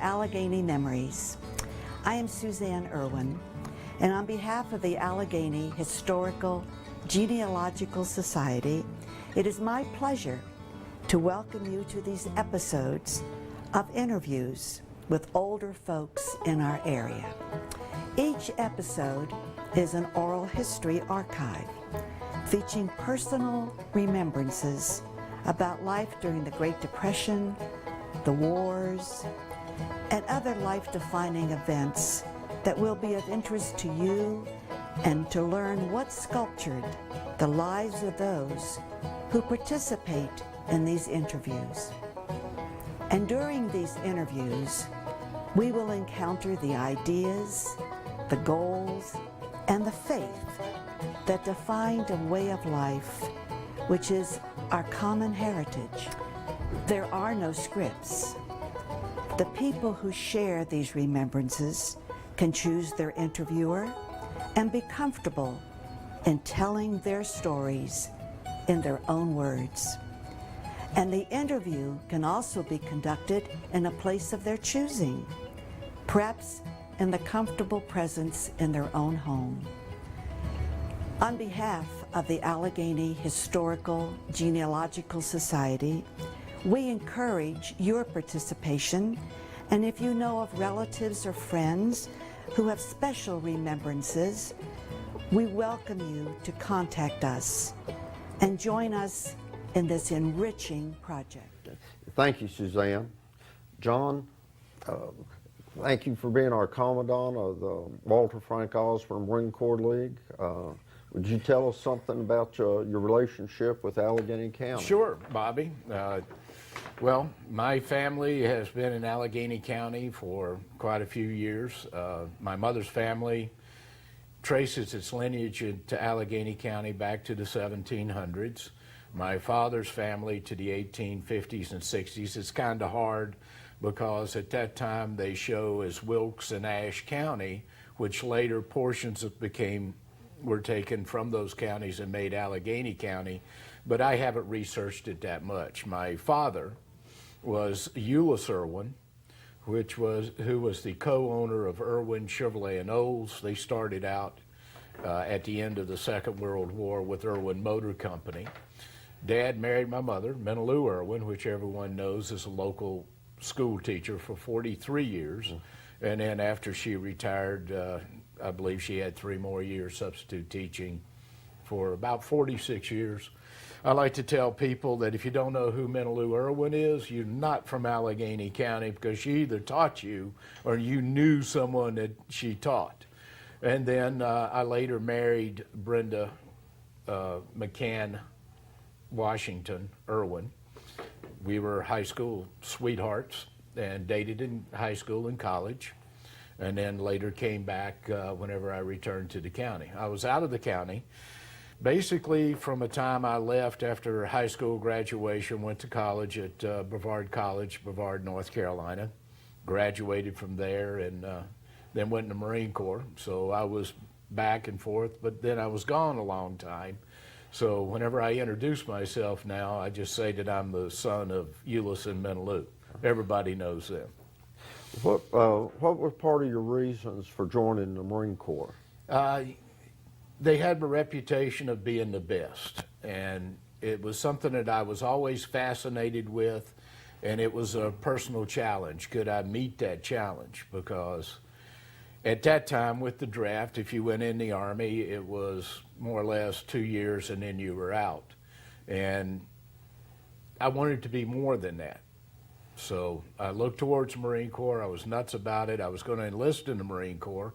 to Alleghany Memories. I am Suzanne Irwin, and on behalf of the Alleghany Historical Genealogical Society, it is my pleasure to welcome you to these episodes of interviews with older folks in our area. Each episode is an oral history archive featuring personal remembrances about life during the Great Depression, the wars, and other life-defining events that will be of interest to you and to learn what sculptured the lives of those who participate in these interviews. And during these interviews, we will encounter the ideas, the goals, and the faith that defined a way of life which is our common heritage. There are no scripts. The people who share these remembrances can choose their interviewer and be comfortable in telling their stories in their own words. And the interview can also be conducted in a place of their choosing, perhaps in the comfortable presence in their own home. On behalf of the Alleghany Historical Genealogical Society, we encourage your participation, and if you know of relatives or friends who have special remembrances, we welcome you to contact us and join us in this enriching project. Thank you, Suzanne. John, thank you for being our Commandant of the Walter Frank Osborne Marine Corps League. Would you tell us something about your relationship with Alleghany County? Sure, Bobby. Well, my family has been in Alleghany County for quite a few years. My mother's family traces its lineage to Alleghany County back to the 1700s. My father's family to the 1850s and 60s. It's kind of hard because at that time they show as Wilkes and Ashe County, which later portions were taken from those counties and made Alleghany County, but I haven't researched it that much. My father was Euless Irwin, who was the co-owner of Irwin, Chevrolet, and Olds. They started out at the end of the Second World War with Irwin Motor Company. Dad married my mother, Mellow Irwin, which everyone knows is a local school teacher for 43 years. And then after she retired, I believe she had 3 more years substitute teaching for about 46 years. I like to tell people that if you don't know who Mellow Irwin is, you're not from Alleghany County, because she either taught you or you knew someone that she taught. And then I later married Brenda McCann Washington Irwin. We were high school sweethearts and dated in high school and college, and then later came back whenever I returned to the county. I was out of the county basically from the time I left after high school graduation, went to college at Brevard College, Brevard, North Carolina, graduated from there, and then went in the Marine Corps. So I was back and forth, but then I was gone a long time. So whenever I introduce myself now, I just say that I'm the son of Euless and Mellow. Everybody knows them. What were part of your reasons for joining the Marine Corps? They had a reputation of being the best, and it was something that I was always fascinated with, and it was a personal challenge. Could I meet that challenge? Because at that time with the draft, if you went in the Army, it was more or less 2 years and then you were out. And I wanted to be more than that. So I looked towards the Marine Corps. I was nuts about it. I was going to enlist in the Marine Corps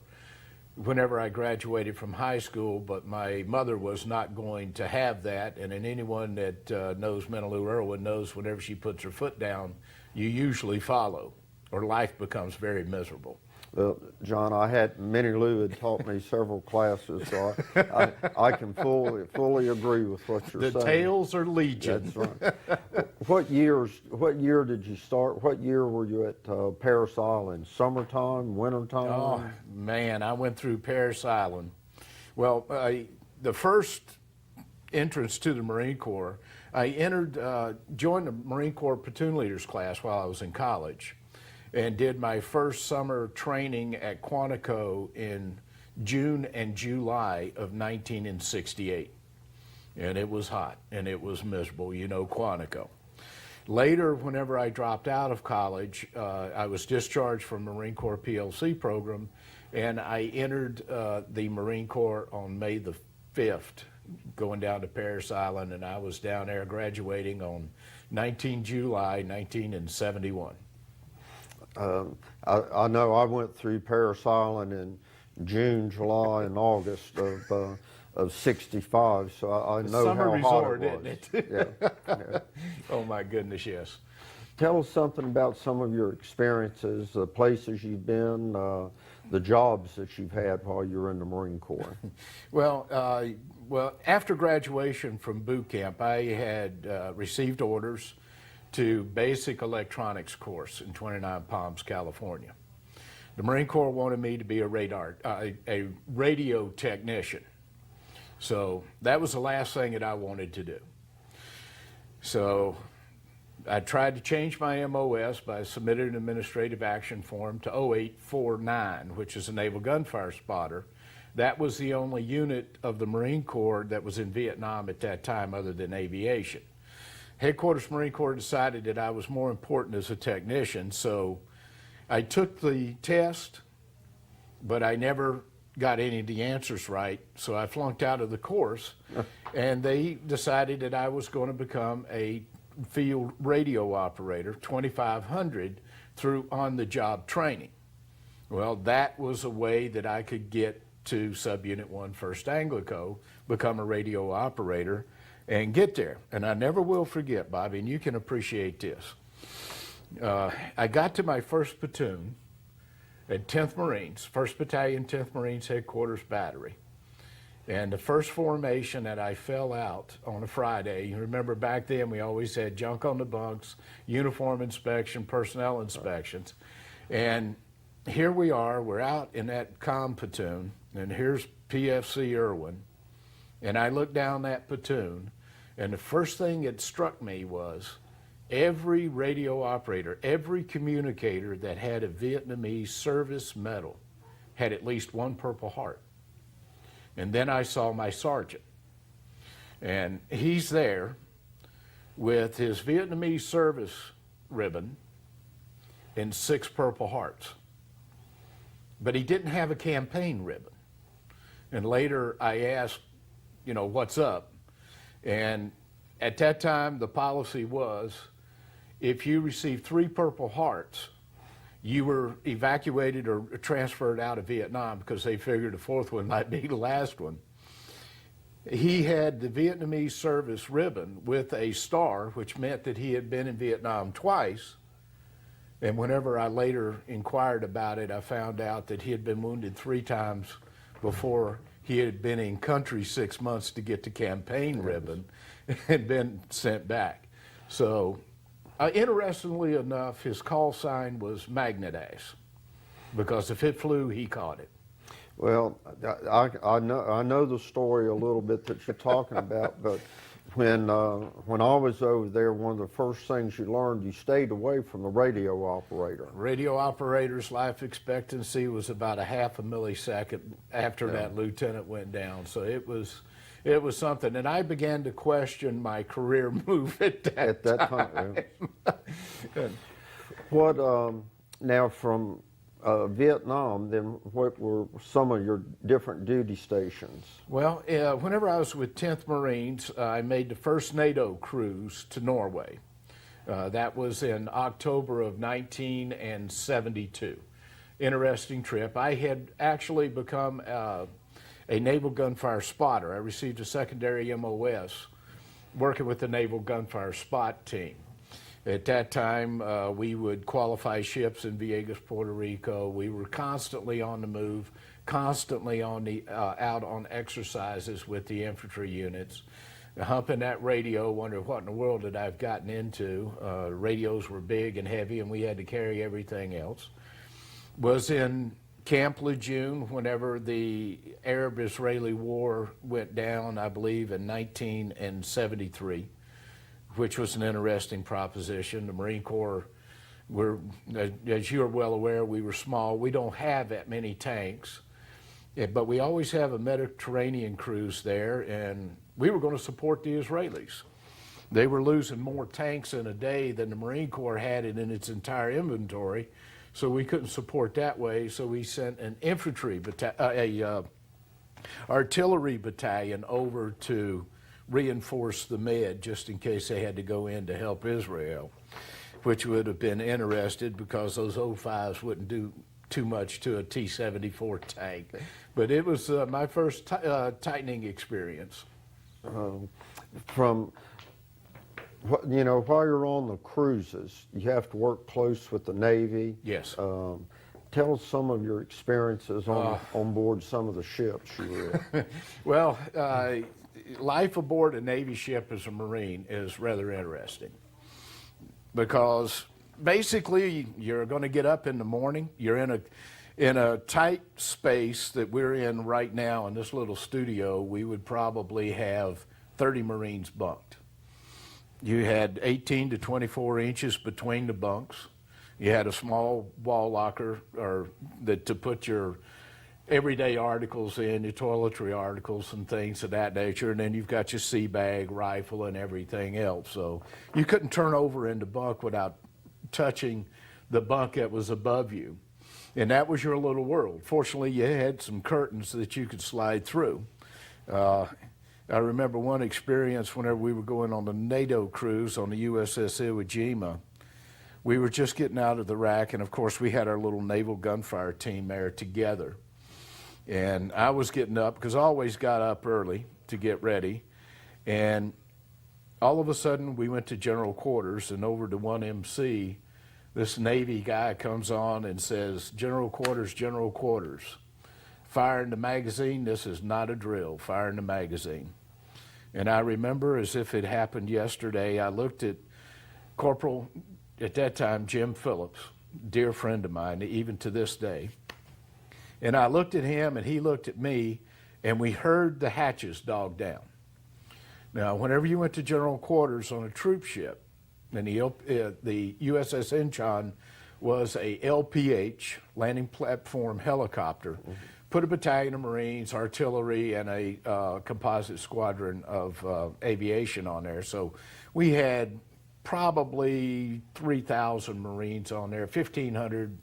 whenever I graduated from high school, but my mother was not going to have that. And anyone that knows Mellow Irwin knows whenever she puts her foot down, you usually follow, or life becomes very miserable. Well, John, Minnie Lou had taught me several classes, so I can fully agree with what you're saying. The tales are legion. That's right. What year did you start? What year were you at Parris Island? Summertime, wintertime? Oh, man, I went through Parris Island. Well, the first entrance to the Marine Corps, I joined the Marine Corps platoon leaders class while I was in college. and did my first summer training at Quantico in June and July of 1968. And it was hot and it was miserable, you know, Quantico. Later, whenever I dropped out of college, I was discharged from Marine Corps PLC program, and I entered the Marine Corps on May the 5th, going down to Parris Island, and I was down there graduating on 19 July 1971. I know I went through Parris Island in June, July, and August of '65, so I know Summer how resort, hot it was. isn't it? Yeah. Oh my goodness, yes. Tell us something about some of your experiences, the places you've been, the jobs that you've had while you were in the Marine Corps. Well, after graduation from boot camp, I had received orders to basic electronics course in 29 Palms, California. The Marine Corps wanted me to be a radio technician. So that was the last thing that I wanted to do. So I tried to change my MOS by submitting an administrative action form to 0849, which is a naval gunfire spotter. That was the only unit of the Marine Corps that was in Vietnam at that time other than aviation. Headquarters Marine Corps decided that I was more important as a technician, so I took the test, but I never got any of the answers right, so I flunked out of the course, and they decided that I was going to become a field radio operator, 2500, through on-the-job training. Well, that was a way that I could get to Subunit 1 1st Anglico, become a radio operator, and get there. And I never will forget, Bobby, and you can appreciate this. I got to my first platoon at 10th Marines, 1st Battalion, 10th Marines Headquarters Battery. And the first formation that I fell out on a Friday, you remember back then we always had junk on the bunks, uniform inspection, personnel inspections. And here we are, we're out in that comm platoon, and here's PFC Irwin. And I looked down that platoon, and the first thing that struck me was every radio operator, every communicator that had a Vietnamese service medal had at least one Purple Heart. And then I saw my sergeant, and he's there with his Vietnamese service ribbon and 6 Purple Hearts. But he didn't have a campaign ribbon. And later I asked, you know, what's up? And at that time, the policy was, if you received 3 Purple Hearts, you were evacuated or transferred out of Vietnam because they figured the 4th one might be the last one. He had the Vietnamese service ribbon with a star, which meant that he had been in Vietnam twice. And whenever I later inquired about it, I found out that he had been wounded 3 times before he had been in country 6 months to get the campaign ribbon and been sent back. So, interestingly enough, his call sign was Magnet Ass, because if it flew, he caught it. Well, I know the story a little bit that you're talking about, but when I was over there, one of the first things you learned, you stayed away from the radio operator. Radio operator's life expectancy was about a half a millisecond after that lieutenant went down. So it was something, and I began to question my career move at that time. Yeah. What now from Vietnam? Then what were some of your different duty stations? Well, whenever I was with 10th Marines, I made the first NATO cruise to Norway. That was in October of 1972. Interesting trip. I had actually become a naval gunfire spotter. I received a secondary MOS working with the Naval Gunfire Spot Team. At that time, we would qualify ships in Vieques, Puerto Rico. We were constantly on the move, constantly on the out on exercises with the infantry units. Humping that radio, wondering what in the world that I've gotten into. Radios were big and heavy, and we had to carry everything else. Was in Camp Lejeune whenever the Arab-Israeli war went down, I believe, in 1973. Which was an interesting proposition. The Marine Corps As you are well aware, we were small. We don't have that many tanks, but we always have a Mediterranean cruise there, and we were going to support the Israelis. They were losing more tanks in a day than the Marine Corps had it in its entire inventory, so we couldn't support that way. So we sent an artillery battalion over to reinforce the Med just in case they had to go in to help Israel, which would have been interested because those O5s wouldn't do too much to a T-74 tank. But it was my first tightening experience. From you know, while you're on the cruises, you have to work close with the Navy. Yes. Tell us some of your experiences on board some of the ships you were in. Well, life aboard a Navy ship as a Marine is rather interesting because basically you're going to get up in the morning. You're in a tight space that we're in right now in this little studio. We would probably have 30 Marines bunked. You had 18 to 24 inches between the bunks. You had a small wall locker to put your everyday articles in, your toiletry articles and things of that nature, and then you've got your sea bag, rifle, and everything else. So you couldn't turn over in the bunk without touching the bunk that was above you. And that was your little world. Fortunately, you had some curtains that you could slide through. I remember one experience whenever we were going on the NATO cruise on the USS Iwo Jima. We were just getting out of the rack, and of course we had our little naval gunfire team there together. And I was getting up, because I always got up early to get ready, and all of a sudden we went to general quarters, and over to 1MC, this Navy guy comes on and says, general quarters. Fire in the magazine, this is not a drill, fire in the magazine. And I remember as if it happened yesterday, I looked at Corporal, at that time, Jim Phillips, dear friend of mine, even to this day. And I looked at him and he looked at me, and we heard the hatches dog down. Now, whenever you went to general quarters on a troop ship, and the USS Incheon was a LPH, landing platform helicopter, put a battalion of Marines, artillery, and a composite squadron of aviation on there. So we had probably 3,000 Marines on there, 1,500,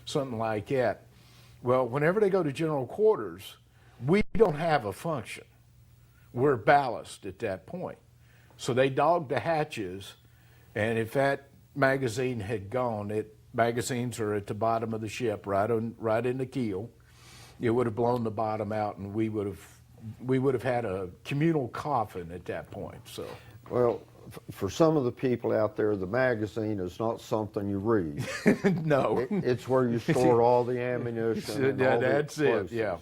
something like that. Well, whenever they go to general quarters, we don't have a function. We're ballast at that point. So they dogged the hatches, and if that magazine had gone, magazines are at the bottom of the ship, right in the keel. It would have blown the bottom out, and we would have had a communal coffin at that point. So, well, for some of the people out there, the magazine is not something you read. No, it's where you store all the ammunition. And all that's the it. Yeah.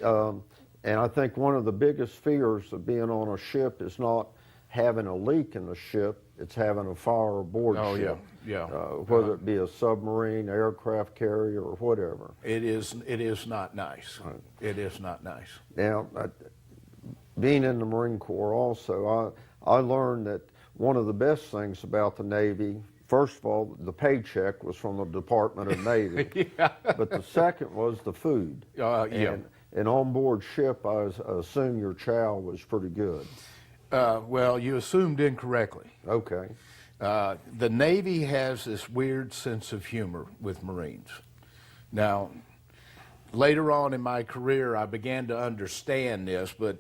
And I think one of the biggest fears of being on a ship is not having a leak in the ship, it's having a fire aboard ship. Yeah. Whether it be a submarine, aircraft carrier, or whatever. It is not nice. Right. It is not nice. Now, being in the Marine Corps also, I learned that one of the best things about the Navy, first of all, the paycheck was from the Department of Navy. Yeah. But the second was the food. And on board ship, I assume your chow was pretty good. Well, you assumed incorrectly. Okay. The Navy has this weird sense of humor with Marines. Now, later on in my career, I began to understand this, but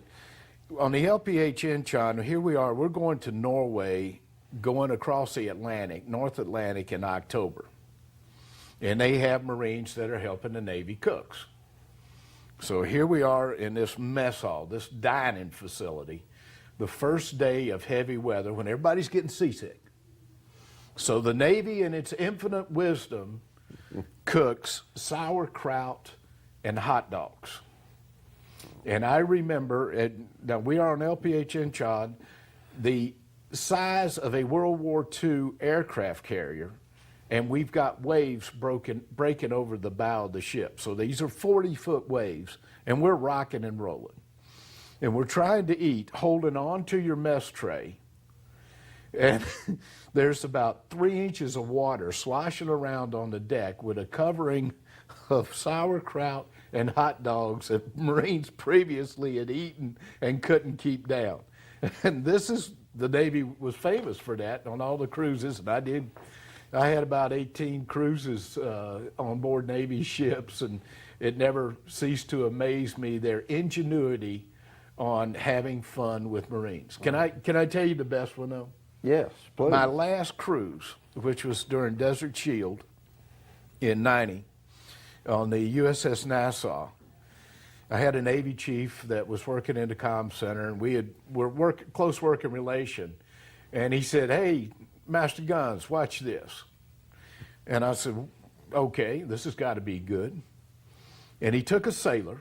on the LPH Incheon, here we are, we're going to Norway, going across the Atlantic, North Atlantic in October. And they have Marines that are helping the Navy cooks. So here we are in this mess hall, this dining facility, the first day of heavy weather when everybody's getting seasick. So the Navy, in its infinite wisdom, cooks sauerkraut and hot dogs. And I remember, now we are on LPH Incheon, the size of a World War II aircraft carrier, and we've got waves breaking over the bow of the ship. So these are 40-foot waves, and we're rocking and rolling. And we're trying to eat, holding on to your mess tray. And there's about 3 inches of water sloshing around on the deck with a covering of sauerkraut and hot dogs that Marines previously had eaten and couldn't keep down. And the Navy was famous for that on all the cruises, and I had about 18 cruises on board Navy ships, and it never ceased to amaze me, their ingenuity on having fun with Marines. Can I tell you the best one though? Yes, please. My last cruise, which was during Desert Shield in '90 on the USS Nassau, I had a Navy chief that was working in the comm center, and were close working relation. And he said, "Hey, Master Guns, watch this." And I said, "Okay, this has got to be good." And he took a sailor,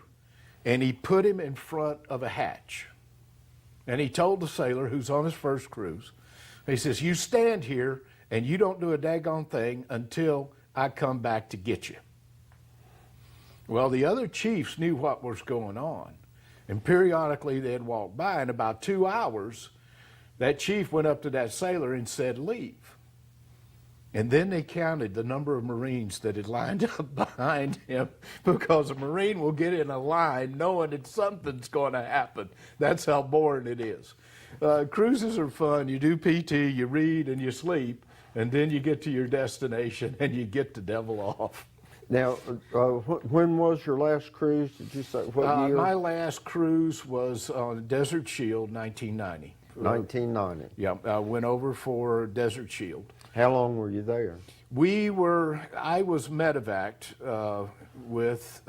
and he put him in front of a hatch. And he told the sailor, who's on his first cruise, he says, "You stand here, and you don't do a daggone thing until I come back to get you." Well, the other chiefs knew what was going on, and periodically they'd walk by. In about 2 hours, that chief went up to that sailor and said, "Leave." And then they counted the number of Marines that had lined up behind him, because a Marine will get in a line knowing that something's going to happen. That's how boring it is. Cruises are fun. You do PT, you read, and you sleep, and then you get to your destination and you get the devil off. Now, when was your last cruise? Did you say what year? My last cruise was on Desert Shield, 1990. 1990. Yeah, I went over for Desert Shield. How long were you there? I was medevaced with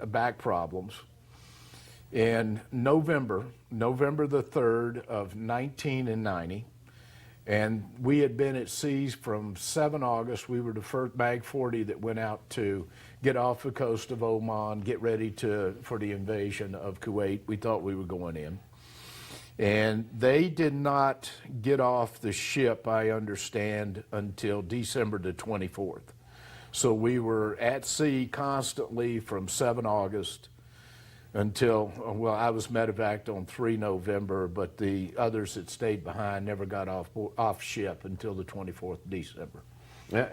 back problems in November the 3rd of 1990. And we had been at sea from 7 August. We were the first Mag 40 that went out to get off the coast of Oman, get ready for the invasion of Kuwait. We thought we were going in. And they did not get off the ship, I understand, until December the 24th. So we were at sea constantly from 7 August until, well, I was medevaced on 3 November, but the others that stayed behind never got off ship until the 24th of December.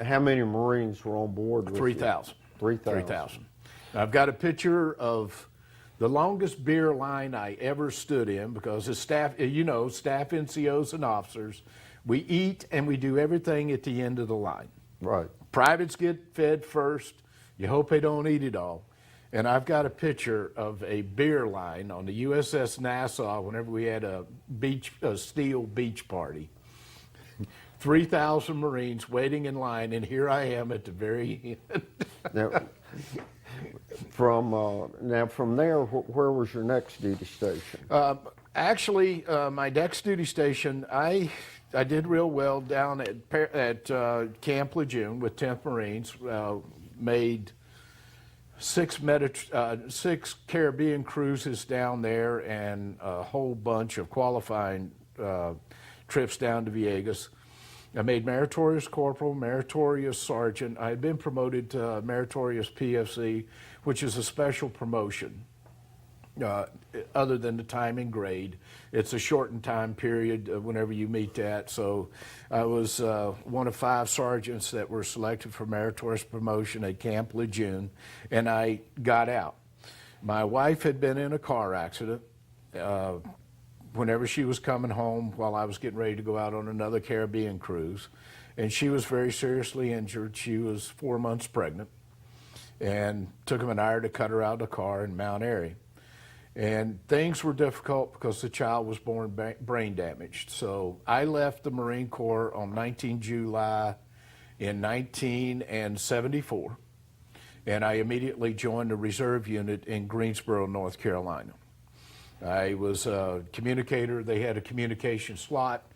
How many Marines were on board with 3,000. 3,000. 3,000. I've got a picture of the longest beer line I ever stood in, because as staff, staff NCOs and officers, we eat and we do everything at the end of the line. Right. Privates get fed first. You hope they don't eat it all. And I've got a picture of a beer line on the USS Nassau whenever we had a steel beach party. 3,000 Marines waiting in line, and here I am at the very end. Now, from there, where was your next duty station? Actually, my next duty station, I did real well down at Camp Lejeune with 10th Marines. Made 6 Caribbean cruises down there, and a whole bunch of qualifying trips down to Vieques. I made meritorious corporal, meritorious sergeant. I had been promoted to meritorious PFC, which is a special promotion. Other than the time and grade, it's a shortened time period whenever you meet that. So I was one of 5 sergeants that were selected for meritorious promotion at Camp Lejeune, and I got out. My wife had been in a car accident whenever she was coming home while I was getting ready to go out on another Caribbean cruise, and she was very seriously injured. She was 4 months pregnant, and took him an hour to cut her out of the car in Mount Airy. And things were difficult because the child was born brain damaged. So I left the Marine Corps on 19 July in 1974, and I immediately joined the reserve unit in Greensboro, North Carolina. I was a communicator. They had a communication slot,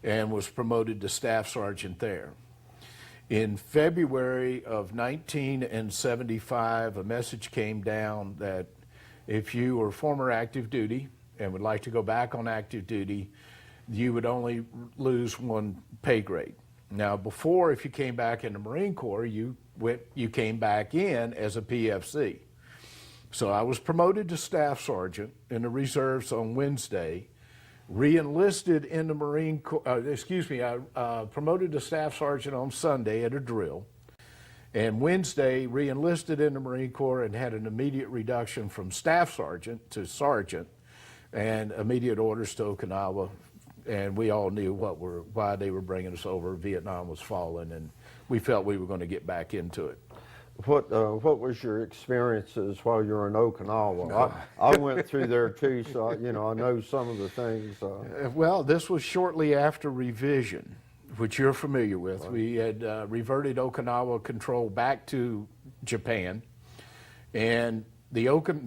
and was promoted to staff sergeant there. In February of 1975, a message came down that if you were former active duty and would like to go back on active duty, you would only lose 1 pay grade. Now, before, if you came back in the Marine Corps, you came back in as a PFC. So I was promoted to staff sergeant in the reserves on Wednesday, re-enlisted in the Marine Corps, I promoted to staff sergeant on Sunday at a drill, and Wednesday re-enlisted in the Marine Corps and had an immediate reduction from staff sergeant to sergeant and immediate orders to Okinawa. And we all knew why they were bringing us over. Vietnam was falling, and we felt we were going to get back into it. What was your experiences while you were in Okinawa? I went through there too, so I know some of the things. Well, this was shortly after revision, which you're familiar with. Right. We had reverted Okinawa control back to Japan, and the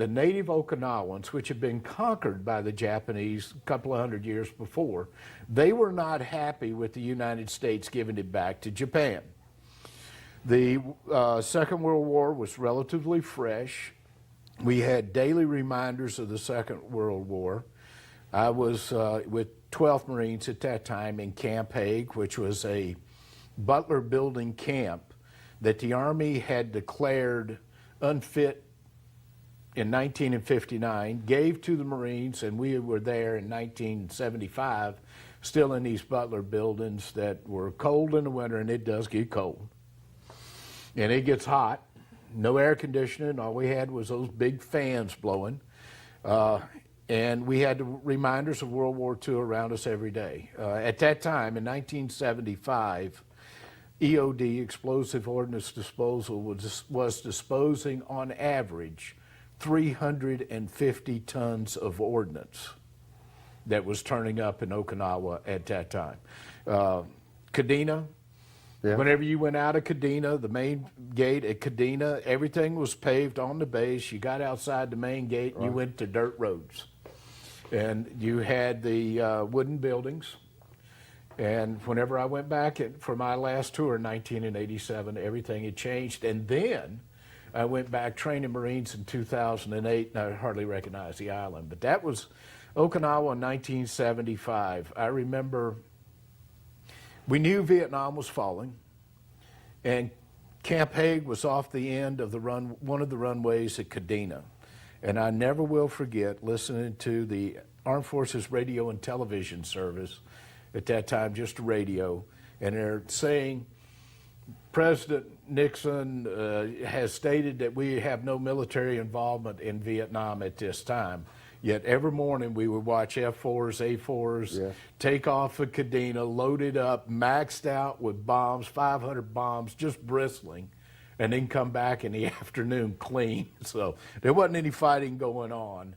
native Okinawans, which had been conquered by the Japanese a couple of hundred years before, they were not happy with the United States giving it back to Japan. The Second World War was relatively fresh. We had daily reminders of the Second World War. I was with 12th Marines at that time in Camp Hague, which was a Butler building camp that the Army had declared unfit in 1959, gave to the Marines, and we were there in 1975, still in these Butler buildings that were cold in the winter, and it does get cold. And it gets hot, no air conditioning, all we had was those big fans blowing. And we had reminders of World War II around us every day. At that time, in 1975, EOD, Explosive Ordnance Disposal, was disposing on average 350 tons of ordnance that was turning up in Okinawa at that time. Kadena, yeah. Whenever you went out of Kadena, the main gate at Kadena, everything was paved on the base. You got outside the main gate, and you went to dirt roads. And you had the wooden buildings. And whenever I went back for my last tour in 1987, everything had changed. And then I went back training Marines in 2008, and I hardly recognized the island. But that was Okinawa in 1975. I remember we knew Vietnam was falling, and Camp Hague was off the end of one of the runways at Kadena. And I never will forget listening to the Armed Forces Radio and Television Service, at that time just radio, and they're saying, President Nixon has stated that we have no military involvement in Vietnam at this time. Yet every morning we would watch F-4s, A-4s, yeah, take off at Kadena, loaded up, maxed out with bombs, 500 bombs, just bristling, and then come back in the afternoon clean. So there wasn't any fighting going on.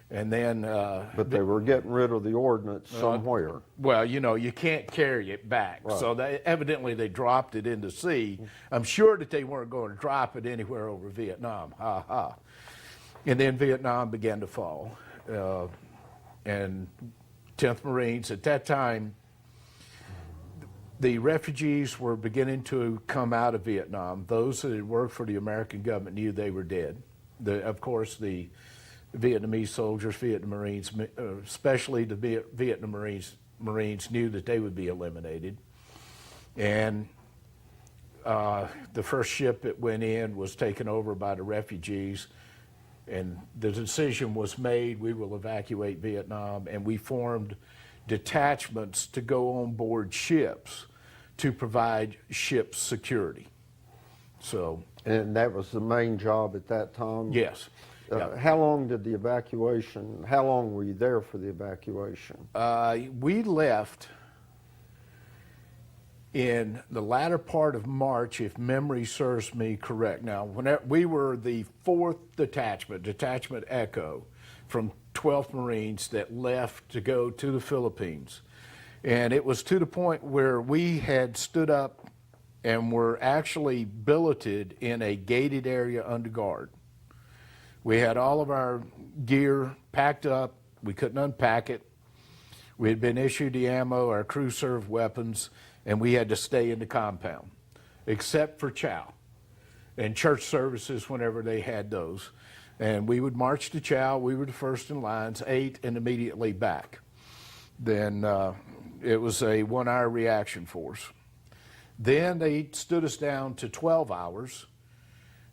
And then... but they were getting rid of the ordnance somewhere. Well, you can't carry it back. Right. So evidently they dropped it in the sea. I'm sure that they weren't going to drop it anywhere over Vietnam. Ha ha. And then Vietnam began to fall. And 10th Marines, at that time, the refugees were beginning to come out of Vietnam. Those that had worked for the American government knew they were dead. Of course, the Vietnamese soldiers, Vietnam Marines, especially the Vietnam Marines knew that they would be eliminated. And the first ship that went in was taken over by the refugees, and the decision was made, we will evacuate Vietnam, and we formed detachments to go on board ships to provide ship security. So, and that was the main job at that time? Yes. How long did the evacuation, how long were you there for the evacuation? We left in the latter part of March, if memory serves me correct. Now, we were the 4th detachment, Detachment Echo, from 12th Marines that left to go to the Philippines. And it was to the point where we had stood up and were actually billeted in a gated area under guard. We had all of our gear packed up. We couldn't unpack it. We had been issued the ammo, our crew served weapons, and we had to stay in the compound, except for chow and church services whenever they had those. And we would march to chow. We were the first in lines, ate, and immediately back. Then it was a 1-hour reaction force. Then they stood us down to 12 hours,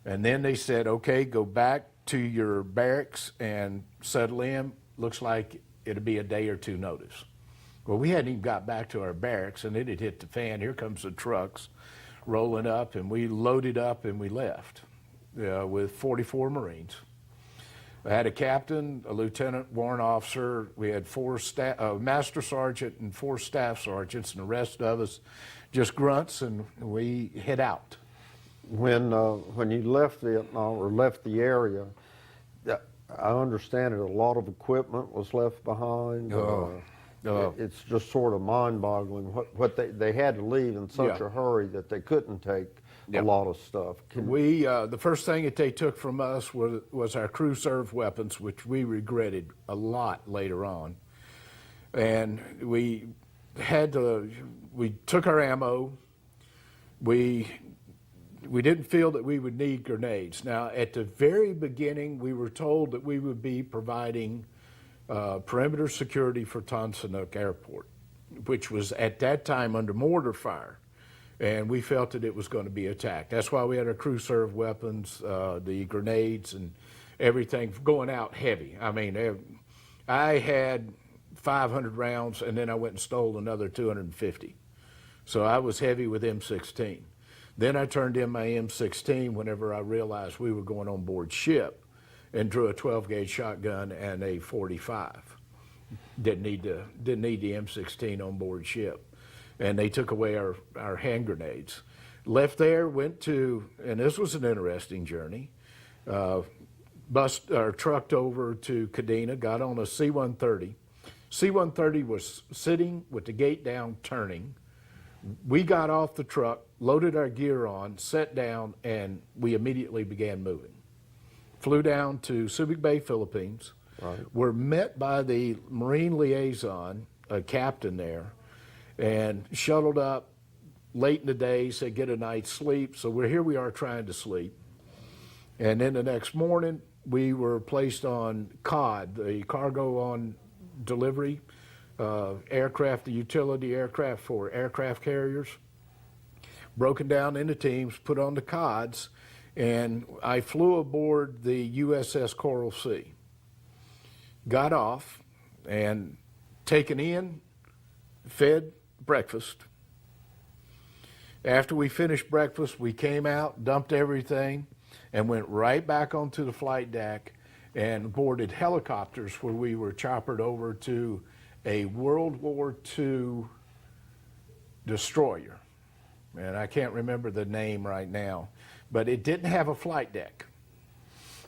and then they said, okay, go back to your barracks and settle in. Looks like it'll be a day or two notice. Well, we hadn't even got back to our barracks, and it had hit the fan. Here comes the trucks rolling up, and we loaded up and we left with 44 Marines. I had a captain, a lieutenant, warrant officer. We had a master sergeant and 4 staff sergeants, and the rest of us just grunts, and we head out. When you left Vietnam or left the area, I understand that a lot of equipment was left behind. It's just sort of mind-boggling what they had to leave in such a hurry that they couldn't take a lot of stuff. The first thing that they took from us was our crew serve weapons, which we regretted a lot later on. And we took our ammo. We didn't feel that we would need grenades. Now, at the very beginning, we were told that we would be providing perimeter security for Tan Son Nhut Airport, which was at that time under mortar fire. And we felt that it was going to be attacked. That's why we had our crew serve weapons, the grenades and everything going out heavy. I mean, I had 500 rounds, and then I went and stole another 250. So I was heavy with M16. Then I turned in my M16 whenever I realized we were going on board ship, and drew a 12-gauge shotgun and a 45. Didn't need the M16 on board ship. And they took away our hand grenades. Left there, went to, and this was an interesting journey, trucked over to Kadena, got on a C-130. C-130 was sitting with the gate down, turning. We got off the truck, loaded our gear on, sat down, and we immediately began moving. Flew down to Subic Bay, Philippines. Right. Were met by the Marine liaison, a captain there, and shuttled up late in the day, said get a night's sleep. So we are trying to sleep. And then the next morning, we were placed on COD, the cargo on delivery aircraft, the utility aircraft for aircraft carriers, broken down into teams, put on the CODs, and I flew aboard the USS Coral Sea. Got off and taken in, fed breakfast. After we finished breakfast, we came out, dumped everything, and went right back onto the flight deck and boarded helicopters where we were choppered over to a World War II destroyer. And I can't remember the name right now, but it didn't have a flight deck.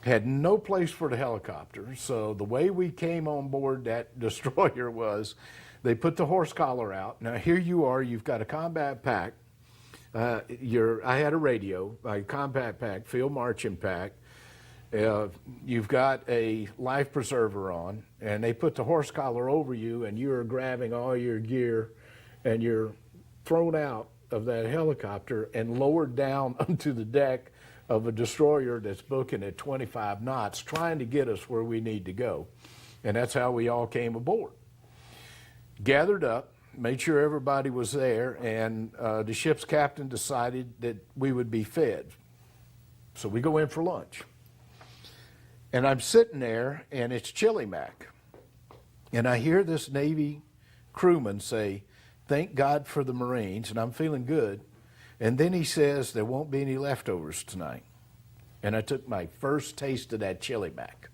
Had no place for the helicopter. So the way we came on board that destroyer was they put the horse collar out. Now here you are, you've got a combat pack. I had a radio, a combat pack, field marching pack. You've got a life preserver on, and they put the horse collar over you, and you're grabbing all your gear, and you're thrown out of that helicopter and lowered down onto the deck of a destroyer that's booking at 25 knots, trying to get us where we need to go. And that's how we all came aboard. Gathered up, made sure everybody was there, and the ship's captain decided that we would be fed. So we go in for lunch. And I'm sitting there, and it's chili mac. And I hear this Navy crewman say, "Thank God for the Marines," and I'm feeling good. And then he says, "There won't be any leftovers tonight." And I took my first taste of that chili mac.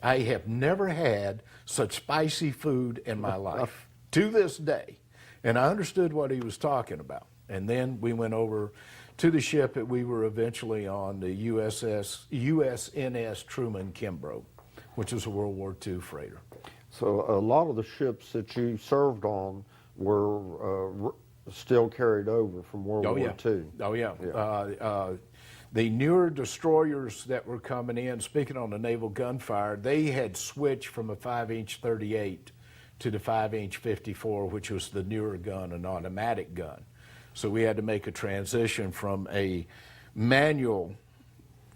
I have never had such spicy food in my life to this day. And I understood what he was talking about. And then we went over to the ship that we were eventually on, the USNS Truman Kimbrough, which was a World War II freighter. So a lot of the ships that you served on were still carried over from World War II. Oh, yeah. The newer destroyers that were coming in, speaking on the naval gunfire, they had switched from a 5-inch 38 to the 5-inch 54, which was the newer gun, an automatic gun. So we had to make a transition from a manual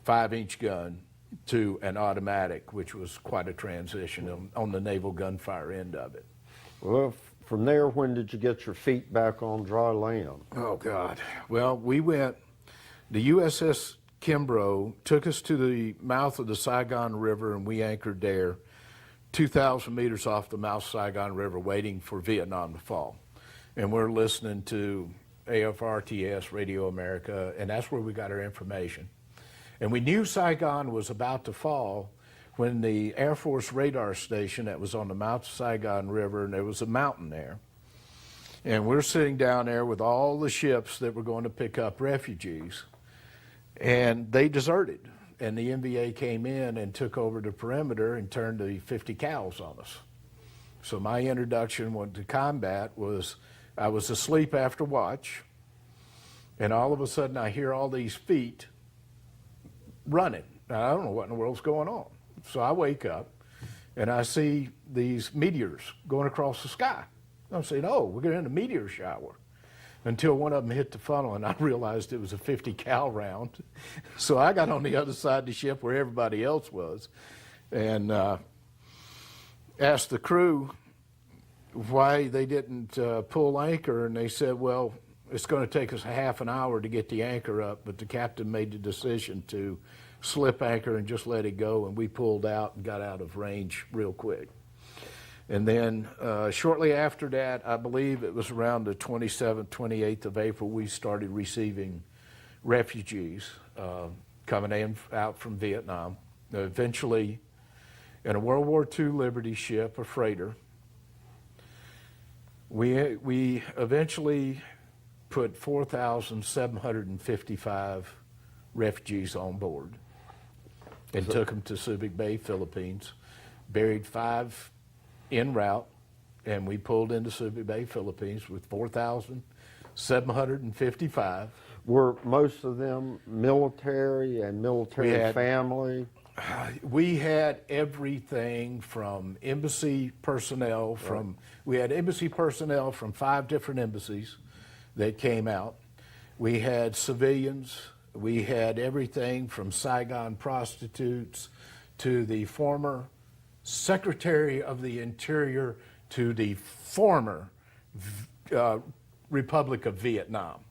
5-inch gun to an automatic, which was quite a transition on the naval gunfire end of it. Well, from there, when did you get your feet back on dry land? Oh, God. Well, we went, the USS Kimbrough took us to the mouth of the Saigon River, and we anchored there 2,000 meters off the Mouth Saigon River waiting for Vietnam to fall. And we're listening to AFRTS, Radio America, and that's where we got our information. And we knew Saigon was about to fall when the Air Force radar station that was on the Mouth Saigon River, and there was a mountain there. And we're sitting down there with all the ships that were going to pick up refugees, and they deserted. And the NVA came in and took over the perimeter and turned the 50 cals on us. So my introduction to combat was, I was asleep after watch, and all of a sudden I hear all these feet running. Now, I don't know what in the world's going on. So I wake up and I see these meteors going across the sky. I'm saying, oh, we're getting a meteor shower. Until one of them hit the funnel and I realized it was a 50 cal round. So I got on the other side of the ship where everybody else was and asked the crew why they didn't pull anchor, and they said, well, it's going to take us a half an hour to get the anchor up, but the captain made the decision to slip anchor and just let it go, and we pulled out and got out of range real quick. And then shortly after that, I believe it was around the 27th, 28th of April, we started receiving refugees coming out from Vietnam. Eventually, in a World War II Liberty ship, a freighter, we eventually put 4,755 refugees on board and took them to Subic Bay, Philippines, buried 5 en route, and we pulled into Subic Bay, Philippines with 4,755. Were most of them military and military family? We had everything from embassy personnel we had embassy personnel from 5 different embassies that came out. We had civilians. We had everything from Saigon prostitutes to the former Secretary of the Interior to the former Republic of Vietnam.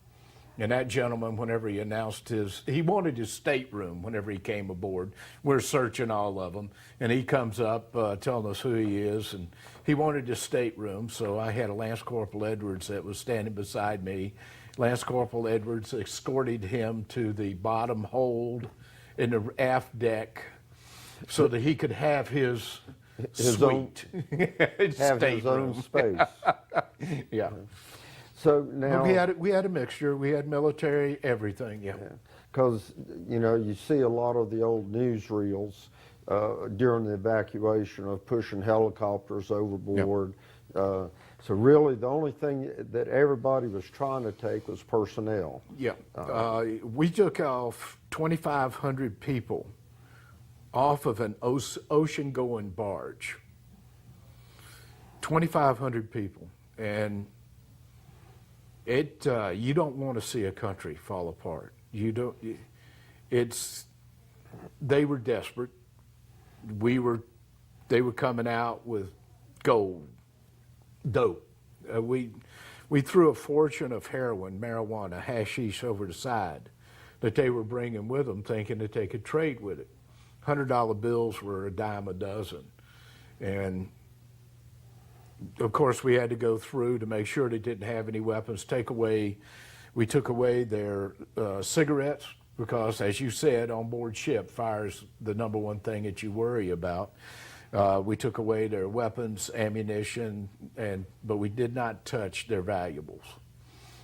And that gentleman, whenever he announced he wanted his stateroom whenever he came aboard. We're searching all of them. And he comes up telling us who he is. And he wanted his stateroom. So I had a Lance Corporal Edwards that was standing beside me. Lance Corporal Edwards escorted him to the bottom hold in the aft deck so that he could have his suite. Have his own space. Yeah. So now we had a mixture. We had military, everything. Yeah. Because you see a lot of the old newsreels during the evacuation of pushing helicopters overboard. Yep. So really, the only thing that everybody was trying to take was personnel. Yeah. We took off 2,500 people off of an ocean-going barge. 2,500 people, and you don't want to see a country fall apart. You don't. They were desperate. They were coming out with gold, dope. We threw a fortune of heroin, marijuana, hashish over the side that they were bringing with them, thinking that they could trade with it. $100 bills were a dime a dozen, and of course we had to go through to make sure they didn't have any weapons. We took away their cigarettes, because, as you said, on board ship, fire's the #1 thing that you worry about. We took away their weapons, ammunition, but we did not touch their valuables.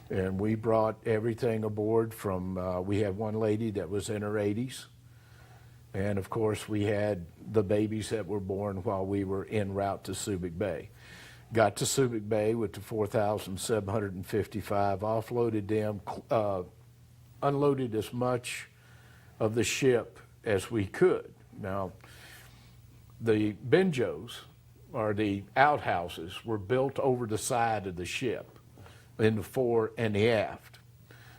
And we brought everything aboard from, we had one lady that was in her 80s. And of course, we had the babies that were born while we were en route to Subic Bay. Got to Subic Bay with the 4,755, offloaded them, unloaded as much of the ship as we could. Now, the benjos, or the outhouses, were built over the side of the ship in the fore and the aft.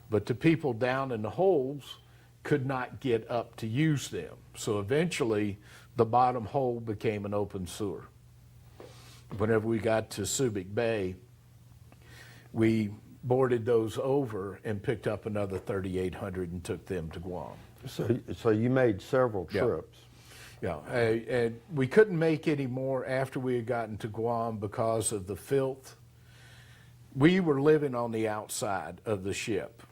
But the people down in the holds could not get up to use them. So eventually, the bottom hold became an open sewer. Whenever we got to Subic Bay, we boarded those over and picked up another 3,800 and took them to Guam. So you made several trips. Yeah, and we couldn't make any more after we had gotten to Guam because of the filth. We were living on the outside of the ship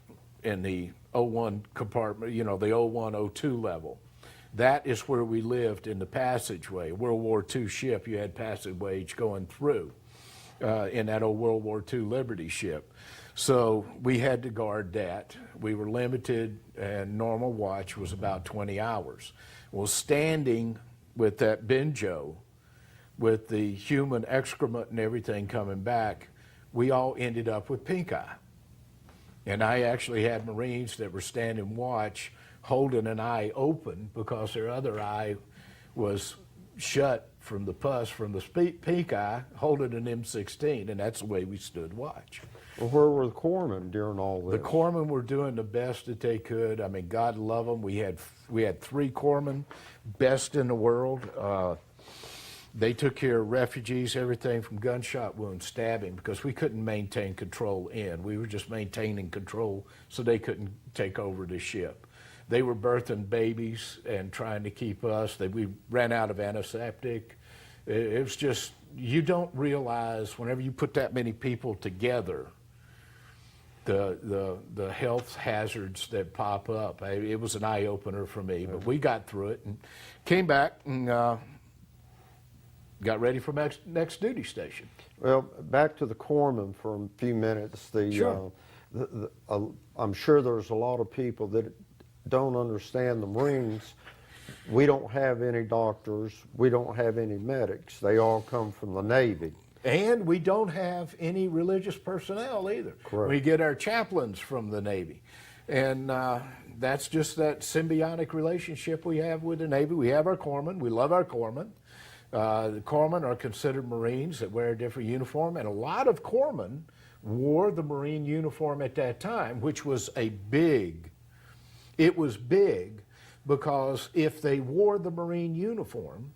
in the O1 compartment, you know, the O1, O2 level. That is where we lived in the passageway. World War II ship, you had passageways going through in that old World War II Liberty ship. So we had to guard that. We were limited, and normal watch was about 20 hours. Well, standing with that benjo, with the human excrement and everything coming back, we all ended up with pink eye. And I actually had Marines that were standing watch holding an eye open because their other eye was shut from the pus, from the pink eye, holding an M16, and that's the way we stood watch. Well, where were the corpsmen during all this? The corpsmen were doing the best that they could. I mean, God love them. We had 3 corpsmen, best in the world. They took care of refugees, everything from gunshot wounds, stabbing, because we couldn't maintain control in. We were just maintaining control so they couldn't take over the ship. They were birthing babies and trying to keep us. We ran out of antiseptic. It was just, you don't realize whenever you put that many people together, the health hazards that pop up. It was an eye-opener for me, but we got through it and came back and got ready for next duty station. Well, back to the corpsmen for a few minutes. Sure. I'm sure there's a lot of people that don't understand the Marines. We don't have any doctors. We don't have any medics. They all come from the Navy. And we don't have any religious personnel either. Correct. We get our chaplains from the Navy. And that's just that symbiotic relationship we have with the Navy. We have our corpsmen. We love our corpsmen. The corpsmen are considered Marines that wear a different uniform, and a lot of corpsmen wore the Marine uniform at that time, which was it was big because if they wore the Marine uniform,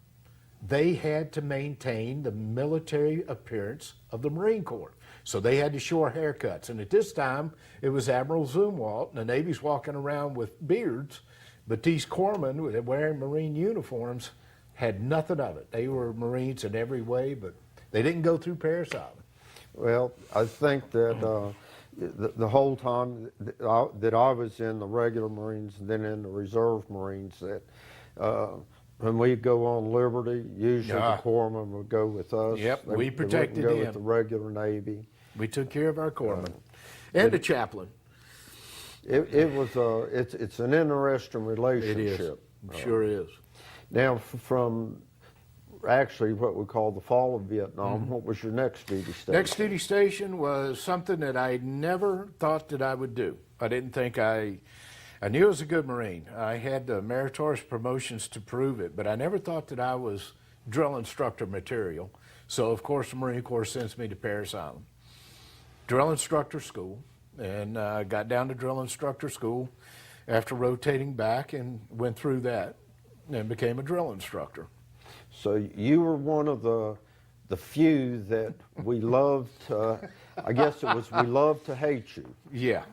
they had to maintain the military appearance of the Marine Corps. So they had to show haircuts. And at this time, it was Admiral Zumwalt, and the Navy's walking around with beards, but these corpsmen wearing Marine uniforms had nothing of it. They were Marines in every way, but they didn't go through Parris Island. Well, I think that the whole time that I was in the regular Marines and then in the Reserve Marines, that when we go on liberty, usually the corpsmen would go with us. Yep, we protected them. Go them. with the regular Navy. We took care of our corpsmen and the chaplain. It's an interesting relationship. It is. Sure is. Now, from actually what we call the fall of Vietnam, what was your next duty station? Next duty station was something that I never thought that I would do. I didn't think I knew I was a good Marine. I had the meritorious promotions to prove it, but I never thought that I was drill instructor material. So, of course, the Marine Corps sends me to Parris Island. Drill instructor school, and got down to drill instructor school after rotating back and went through that and became a drill instructor. So you were one of the few that we loved, I guess it was we loved to hate you. Yeah.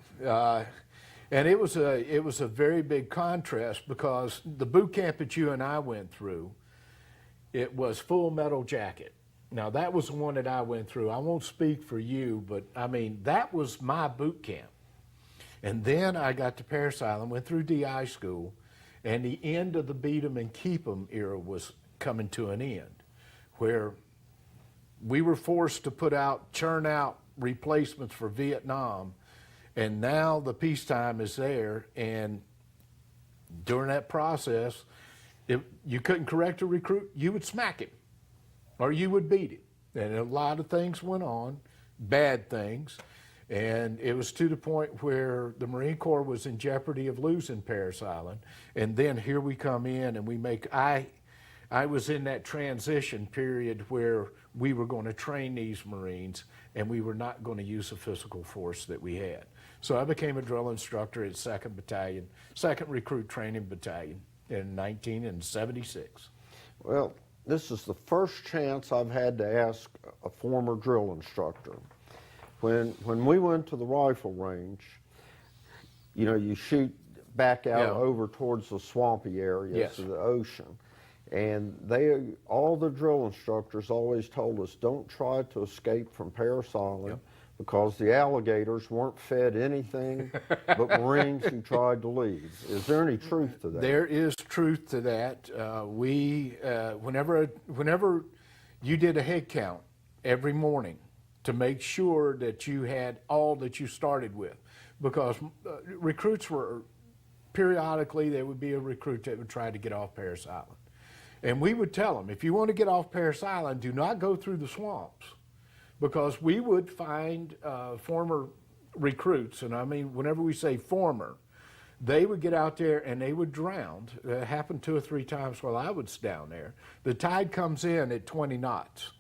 And it was a very big contrast because the boot camp that you and I went through, it was full metal jacket. Now that was the one that I went through. I won't speak for you, but I mean, that was my boot camp. And then I got to Parris Island, went through DI school, and the end of the beat 'em and keep 'em era was coming to an end, where we were forced to churn out replacements for Vietnam. And now the peacetime is there, and during that process, if you couldn't correct a recruit, you would smack him, or you would beat him. And a lot of things went on, bad things, and it was to the point where the Marine Corps was in jeopardy of losing Parris Island. And then here we come in, and I was in that transition period where we were going to train these Marines, and we were not going to use the physical force that we had. So I became a drill instructor at 2nd Battalion, 2nd Recruit Training Battalion in 1976. Well, this is the first chance I've had to ask a former drill instructor. When we went to the rifle range, you know, you shoot back out over towards the swampy areas of the ocean. And all the drill instructors always told us, don't try to escape from Parris Island because the alligators weren't fed anything but Marines who tried to leave. Is there any truth to that? There is truth to that. Whenever you did a head count every morning to make sure that you had all that you started with, because recruits were, periodically there would be a recruit that would try to get off Parris Island. And we would tell them, if you want to get off Parris Island, do not go through the swamps, because we would find former recruits, and I mean, whenever we say former, they would get out there and they would drown. It happened 2 or 3 times while I was down there. The tide comes in at 20 knots.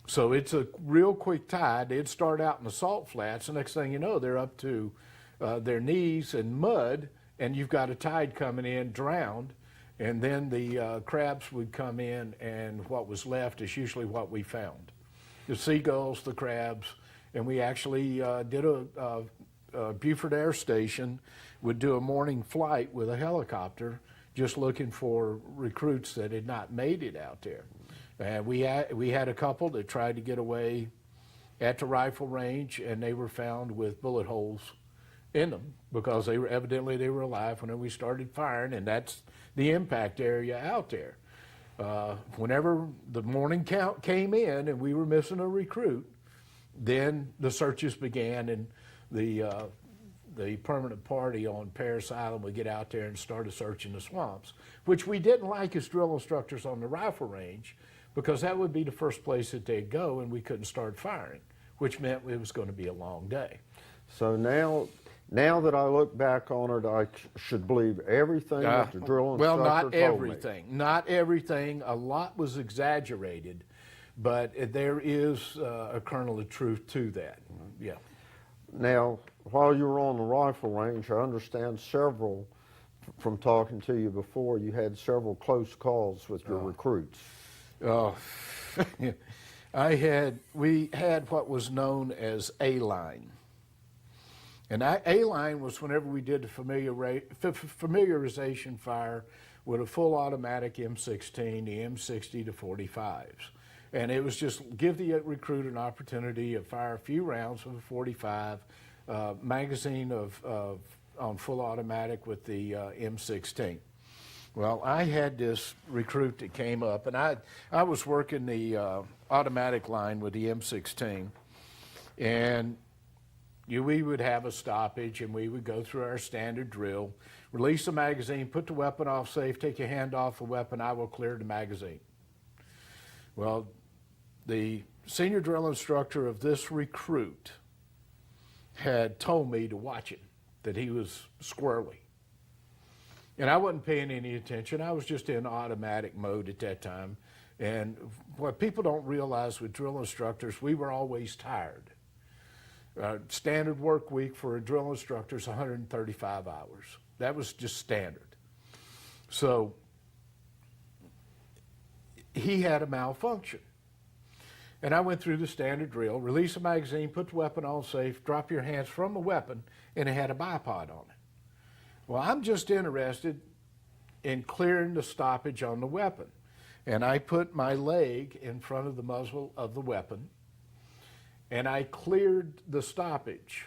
So it's a real quick tide. They'd start out in the salt flats. The next thing you know, they're up to their knees in mud, and you've got a tide coming in, drowned. And then the crabs would come in, and what was left is usually what we found. The seagulls, the crabs, and we actually did Beaufort Air Station would do a morning flight with a helicopter just looking for recruits that had not made it out there. And we had a couple that tried to get away at the rifle range, and they were found with bullet holes in them because they were alive when we started firing, and that's the impact area out there. Whenever the morning count came in and we were missing a recruit, then the searches began, and the permanent party on Parris Island would get out there and started searching the swamps, which we didn't like as drill instructors on the rifle range, because that would be the first place that they'd go and we couldn't start firing, which meant it was going to be a long day. So now that I look back on it, I should believe everything that the drill instructor Well, not told me. everything. Not everything. A lot was exaggerated, but there is a kernel of truth to that. Yeah. Now, while you were on the rifle range, I understand from talking to you before, you had several close calls with your recruits. Oh, we had what was known as A-line. And A-line was whenever we did the familiarization fire with a full automatic M16, the M60 to 45s. And it was just give the recruit an opportunity to fire a few rounds with a 45, magazine on full automatic with the M16. Well, I had this recruit that came up, and I was working the automatic line with the M16, and we would have a stoppage, and we would go through our standard drill, release the magazine, put the weapon off safe, take your hand off the weapon, I will clear the magazine. Well, the senior drill instructor of this recruit had told me to watch him, that he was squirrely. And I wasn't paying any attention. I was just in automatic mode at that time. And what people don't realize with drill instructors, we were always tired. Standard work week for a drill instructor is 135 hours. That was just standard. So he had a malfunction. And I went through the standard drill, release the magazine, put the weapon on safe, drop your hands from the weapon, and it had a bipod on it. Well, I'm just interested in clearing the stoppage on the weapon. And I put my leg in front of the muzzle of the weapon, and I cleared the stoppage.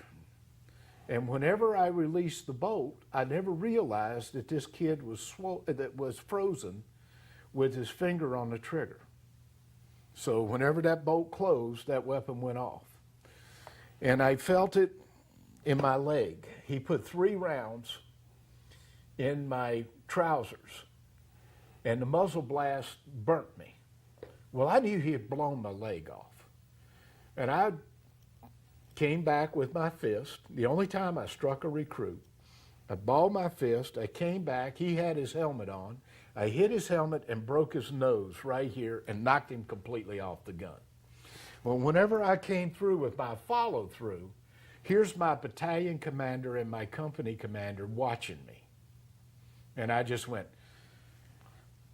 And whenever I released the bolt, I never realized that this kid was frozen with his finger on the trigger. So whenever that bolt closed, that weapon went off. And I felt it in my leg. He put 3 rounds in my trousers, and the muzzle blast burnt me. Well, I knew he had blown my leg off. And I came back with my fist. The only time I struck a recruit, I balled my fist, I came back, he had his helmet on, I hit his helmet and broke his nose right here and knocked him completely off the gun. Well, whenever I came through with my follow-through, here's my battalion commander and my company commander watching me. And I just went,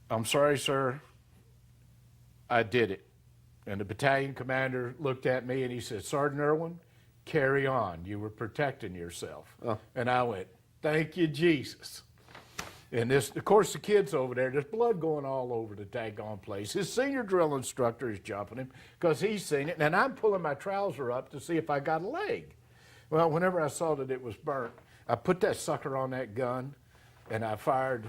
I'm sorry, sir, I did it. And the battalion commander looked at me and he said, Sergeant Irwin, carry on. You were protecting yourself. Oh. And I went, thank you, Jesus. And this, of course, the kid's over there. There's blood going all over the daggone place. His senior drill instructor is jumping him because he's seen it, and I'm pulling my trouser up to see if I got a leg. Well, whenever I saw that it was burnt, I put that sucker on that gun, and I fired.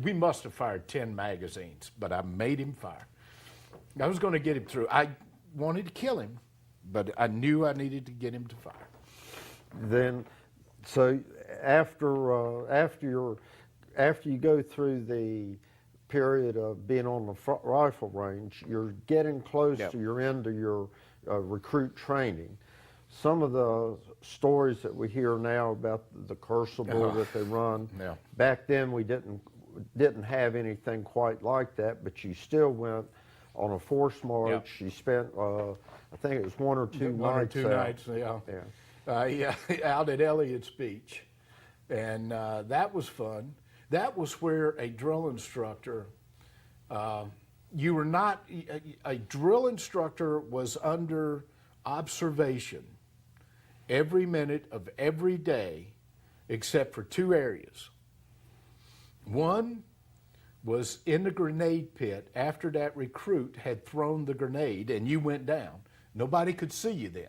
We must have fired 10 magazines, but I made him fire. I was going to get him through. I wanted to kill him, but I knew I needed to get him to fire. Then, so after you go through the period of being on the rifle range, you're getting close to your end of your recruit training. Some of the stories that we hear now about the crucible that they run, back then we didn't have anything quite like that, but you still went on a forced march. You spent, I think it was one or two nights, out at Elliott's Beach. And that was fun. That was where a drill instructor, you were not, a drill instructor was under observation every minute of every day except for two areas. One was in the grenade pit after that recruit had thrown the grenade and you went down. Nobody could see you then.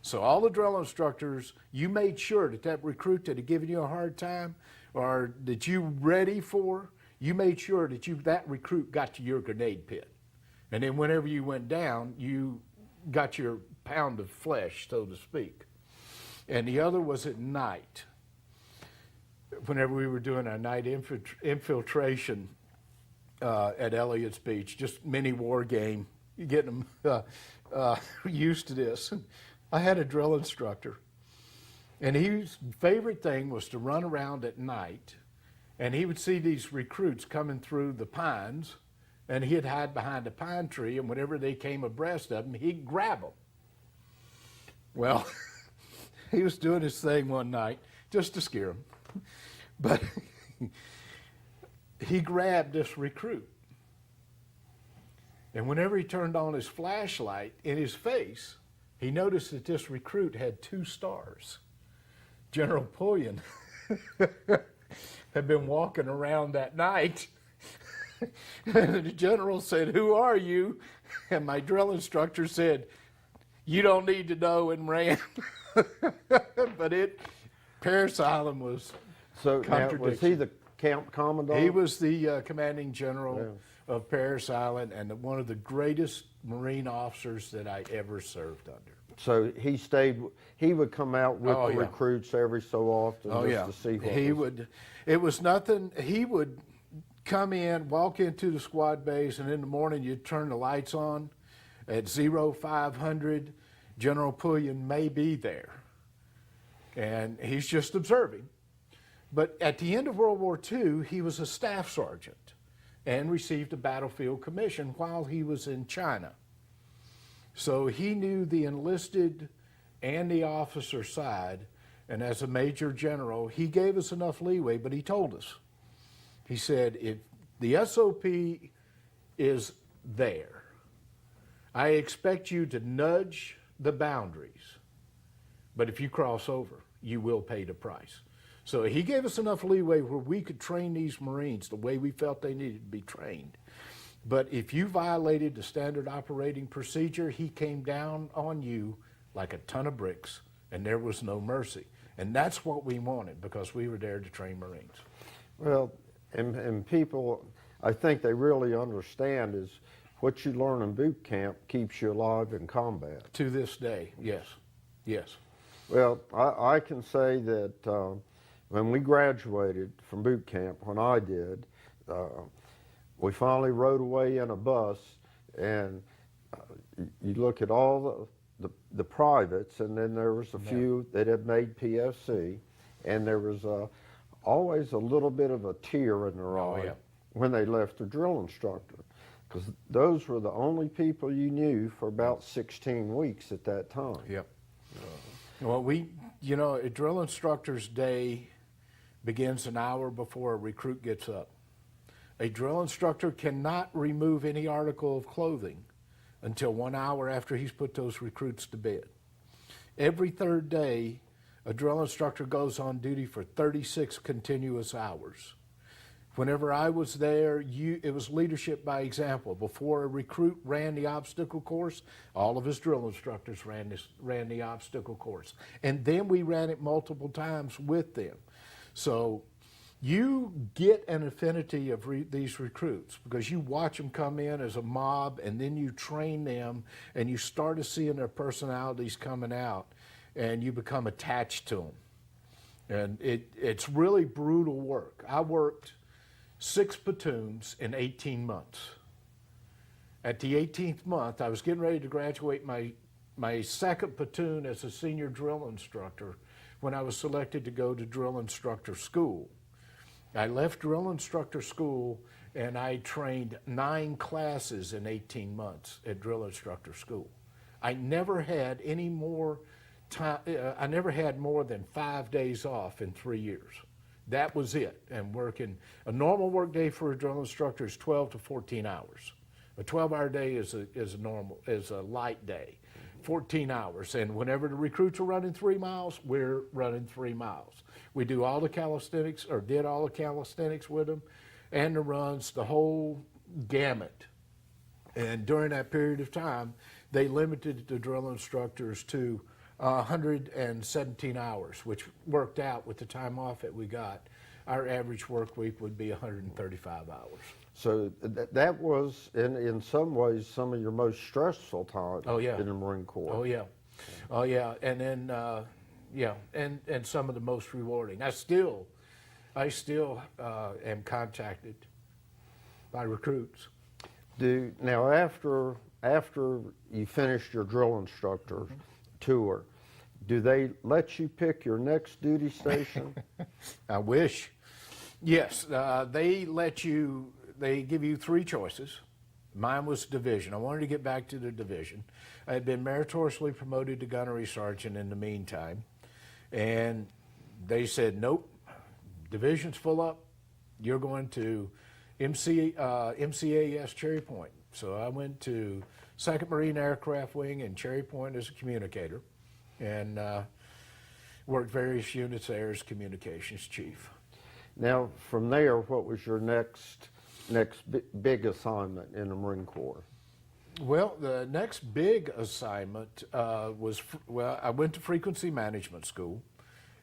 So all the drill instructors, you made sure that that recruit that had given you a hard time or that you ready for, you made sure that that recruit got to your grenade pit. And then whenever you went down, you got your pound of flesh, so to speak. And the other was at night. Whenever we were doing our night infiltration at Elliott's Beach, just mini war game, you getting them used to this. I had a drill instructor, and his favorite thing was to run around at night, and he would see these recruits coming through the pines, and he'd hide behind a pine tree, and whenever they came abreast of him, he'd grab them. Well, he was doing his thing one night just to scare him, but he grabbed this recruit, and whenever he turned on his flashlight in his face, he noticed that this recruit had 2 stars. General Pullion had been walking around that night. And the general said, "Who are you?" And my drill instructor said, "You don't need to know," and ran. But Parris Island was now, was he the camp commandant? He was the commanding general of Parris Island and one of the greatest Marine officers that I ever served under. So he would come out with the recruits every so often to see what it was nothing. He would come in, walk into the squad base, and in the morning you'd turn the lights on. At 0500, General Pullion may be there. And he's just observing. But at the end of World War II, he was a staff sergeant and received a battlefield commission while he was in China. So he knew the enlisted and the officer side, and as a major general, he gave us enough leeway, but he told us. He said, if the SOP is there, I expect you to nudge the boundaries, but if you cross over, you will pay the price. So he gave us enough leeway where we could train these Marines the way we felt they needed to be trained. But if you violated the standard operating procedure, he came down on you like a ton of bricks, and there was no mercy. And that's what we wanted, because we were there to train Marines. Well, and people, I think they really understand is what you learn in boot camp keeps you alive in combat. To this day, yes, yes. Well, I can say that when we graduated from boot camp, when I did, we finally rode away in a bus, and you look at all the privates, and then there was a few that had made PFC, and there was always a little bit of a tear in their eye when they left their drill instructor, because those were the only people you knew for about 16 weeks at that time. Yep. Well, a drill instructor's day begins an hour before a recruit gets up. A drill instructor cannot remove any article of clothing until 1 hour after he's put those recruits to bed. Every third day, a drill instructor goes on duty for 36 continuous hours. Whenever I was there, it was leadership by example. Before a recruit ran the obstacle course, all of his drill instructors ran the obstacle course. And then we ran it multiple times with them. So you get an affinity of these recruits because you watch them come in as a mob, and then you train them, and you start to seeing their personalities coming out, and you become attached to them. And it's really brutal work. I worked 6 platoons in 18 months. At the 18th month, I was getting ready to graduate my second platoon as a senior drill instructor when I was selected to go to drill instructor school. I left drill instructor school and I trained 9 classes in 18 months at drill instructor school. I never had any more time, I never had more than 5 days off in 3 years. That was it. And working, a normal work day for a drill instructor is 12 to 14 hours. A 12-hour day is a light day, 14 hours. And whenever the recruits are running 3 miles, we're running 3 miles. We do all the calisthenics, or did all the calisthenics with them, and the runs, the whole gamut. And during that period of time, they limited the drill instructors to 117 hours, which worked out with the time off that we got. Our average work week would be 135 hours. So that was, in some ways, some of your most stressful time in the Marine Corps. Oh, yeah. Oh, yeah. And then, and some of the most rewarding. I still am contacted by recruits. Now, after you finished your drill instructor tour, do they let you pick your next duty station? I wish. Yes, they give you 3 choices. Mine was division. I wanted to get back to the division. I had been meritoriously promoted to gunnery sergeant in the meantime, and they said, nope, division's full up. You're going to MCAS Cherry Point. So I went to 2nd Marine Aircraft Wing in Cherry Point as a communicator, and worked various units there as communications chief. Now, from there, what was your next big assignment in the Marine Corps? Well, the next big assignment was, I went to frequency management school,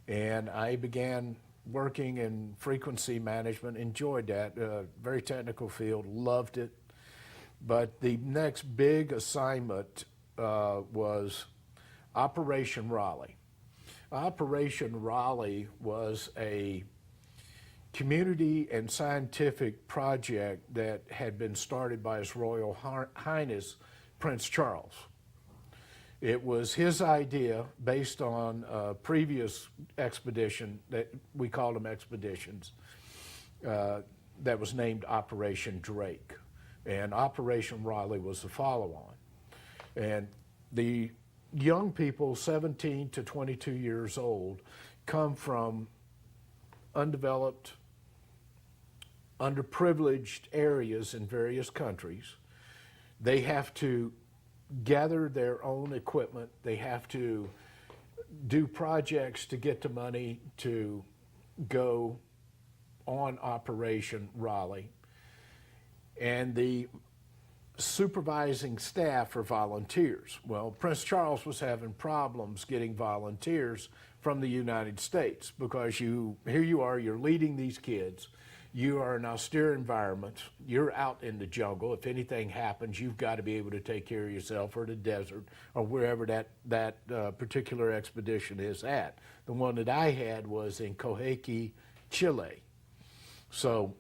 and I began working in frequency management, enjoyed that, very technical field, loved it. But the next big assignment was Operation Raleigh. Operation Raleigh was a community and scientific project that had been started by His Royal Highness Prince Charles. It was his idea based on a previous expedition, that we called them expeditions, that was named Operation Drake. And Operation Raleigh was the follow-on. And the young people, 17 to 22 years old, come from undeveloped, underprivileged areas in various countries. They have to gather their own equipment. They have to do projects to get the money to go on Operation Raleigh. And the supervising staff are volunteers. Well, Prince Charles was having problems getting volunteers from the United States because here you are, you're leading these kids. You are in an austere environment. You're out in the jungle. If anything happens, you've got to be able to take care of yourself, or the desert, or wherever that particular expedition is at. The one that I had was in Coyhaique, Chile. So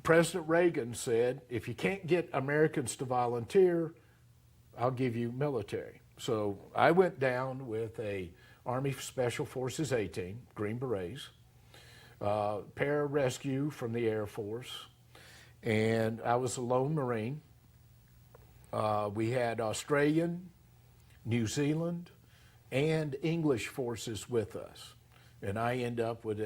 President Reagan said, if you can't get Americans to volunteer, I'll give you military. So I went down with a Army Special Forces A-Team, Green Berets, pararescue from the Air Force, and I was a lone Marine. We had Australian, New Zealand, and English forces with us. And I end up with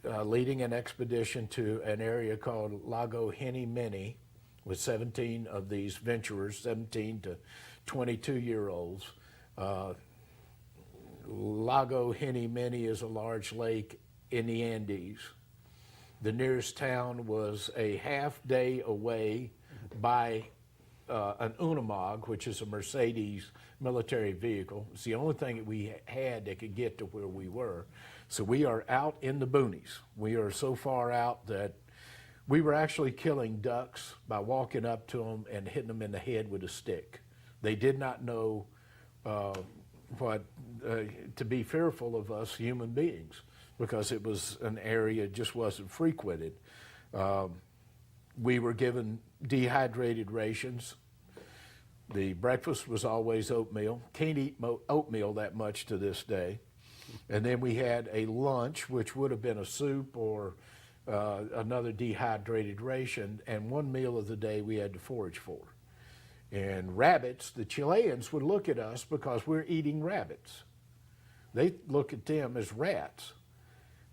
leading an expedition to an area called Lago Henny with 17 of these venturers, 17 to 22-year-olds. Lago Henny is a large lake in the Andes. The nearest town was a half day away by an Unimog, which is a Mercedes military vehicle. It's the only thing that we had that could get to where we were. So we are out in the boonies. We are so far out that we were actually killing ducks by walking up to them and hitting them in the head with a stick. They did not know to be fearful of us human beings, because it was an area just wasn't frequented. We were given dehydrated rations. The breakfast was always oatmeal. Can't eat oatmeal that much to this day. And then we had a lunch, which would have been a soup or another dehydrated ration, and one meal of the day we had to forage for. And rabbits, the Chileans would look at us because we're eating rabbits. They look at them as rats.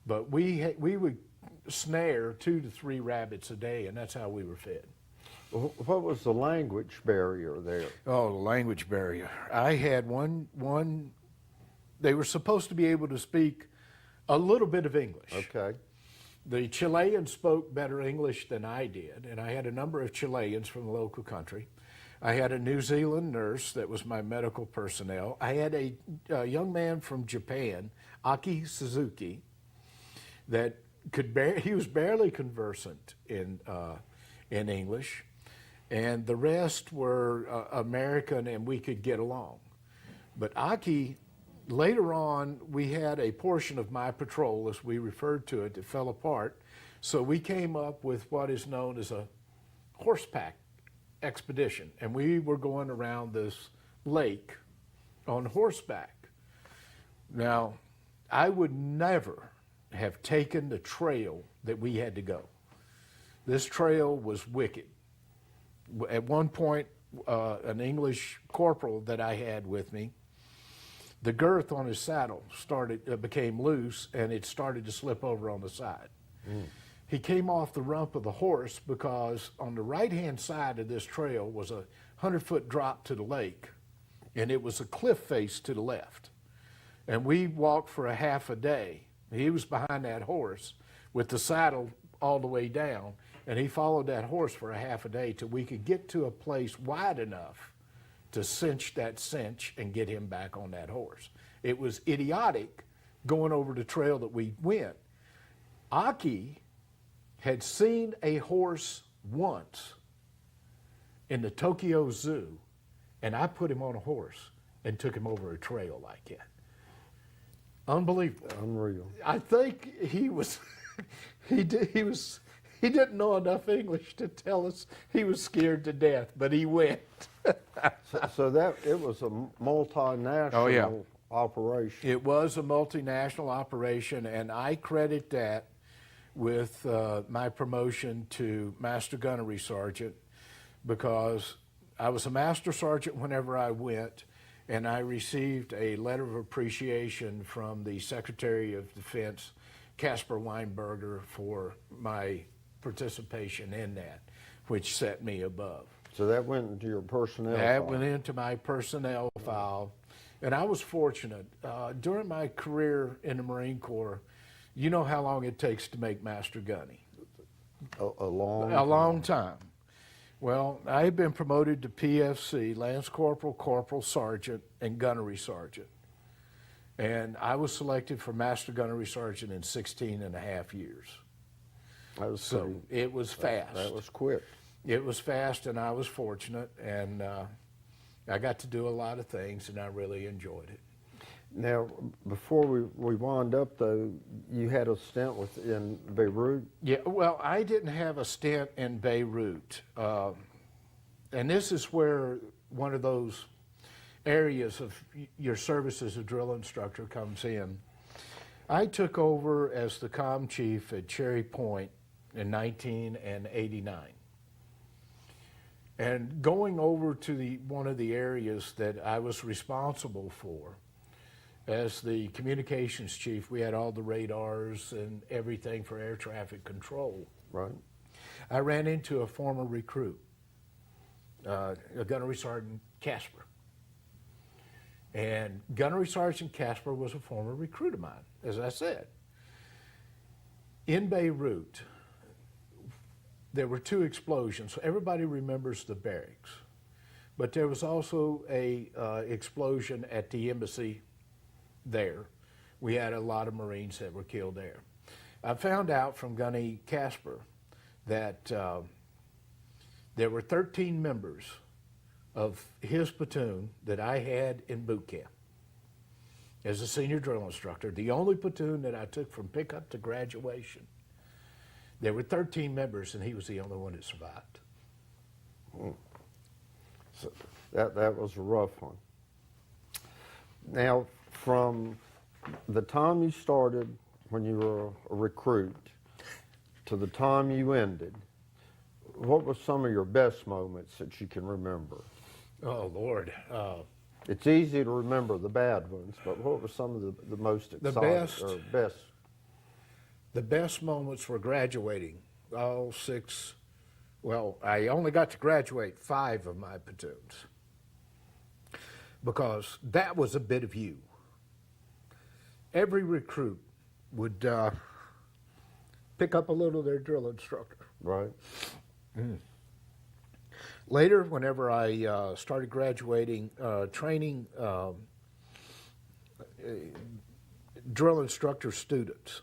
But we would snare 2 to 3 rabbits a day, and that's how we were fed. What was the language barrier there? Oh, the language barrier. I had one, they were supposed to be able to speak a little bit of English. Okay. The Chileans spoke better English than I did, and I had a number of Chileans from the local country. I had a New Zealand nurse that was my medical personnel. I had a young man from Japan, Aki Suzuki, that he was barely conversant in English, and the rest were American, and we could get along. But Aki, later on, we had a portion of my patrol, as we referred to it, that fell apart. So we came up with what is known as a horseback expedition, and we were going around this lake on horseback. Now, I would never have taken the trail that we had to go. This trail was wicked. At one point, an English corporal that I had with me, the girth on his saddle became loose, and it started to slip over on the side. He came off the rump of the horse because on the right-hand side of this trail was a 100-foot drop to the lake, and it was a cliff face to the left. And we walked for a half a day. He was behind that horse with the saddle all the way down, and he followed that horse for a half a day till we could get to a place wide enough to cinch that cinch and get him back on that horse. It was idiotic going over the trail that we went. Aki had seen a horse once in the Tokyo Zoo, and I put him on a horse and took him over a trail like that. Unbelievable. Unreal. I think he didn't know enough English to tell us he was scared to death, but he went. So that it was a multinational operation. It was a multinational operation, and I credit that with my promotion to Master Gunnery Sergeant, because I was a Master Sergeant whenever I went, and I received a letter of appreciation from the Secretary of Defense, Caspar Weinberger, for my participation in that, which set me above. So that went into your personnel That file. went into my personnel file, and I was fortunate. During my career in the Marine Corps, you know how long it takes to make Master Gunny? A long time. Well, I had been promoted to PFC, Lance Corporal, Corporal Sergeant, and Gunnery Sergeant. And I was selected for Master Gunnery Sergeant in 16 and a half years. That was So it was fast. That was quick. It was fast, and I was fortunate, and I got to do a lot of things, and I really enjoyed it. Now, before we wound up, though, you had a stint in Beirut. Yeah, well, I didn't have a stint in Beirut. And this is where one of those areas of your service as a drill instructor comes in. I took over as the comm chief at Cherry Point in 1989. And going over to one of the areas that I was responsible for, as the communications chief, we had all the radars and everything for air traffic control. Right. I ran into a former recruit, a gunnery sergeant, Casper. And Gunnery Sergeant Casper was a former recruit of mine, as I said. In Beirut, there were 2 explosions. Everybody remembers the barracks. But there was also a explosion at the embassy there. We had a lot of Marines that were killed there. I found out from Gunny Casper that there were 13 members of his platoon that I had in boot camp as a senior drill instructor, the only platoon that I took from pickup to graduation. There were 13 members, and he was the only one that survived. So that was a rough one. Now, from the time you started when you were a recruit to the time you ended, what were some of your best moments that you can remember? Oh, Lord. It's easy to remember the bad ones, but what were some of the most exciting best? The best moments were graduating. All 6, well, I only got to graduate 5 of my platoons because that was a bit of you. Every recruit would pick up a little of their drill instructor. Right. Later, whenever I started graduating, training drill instructor students,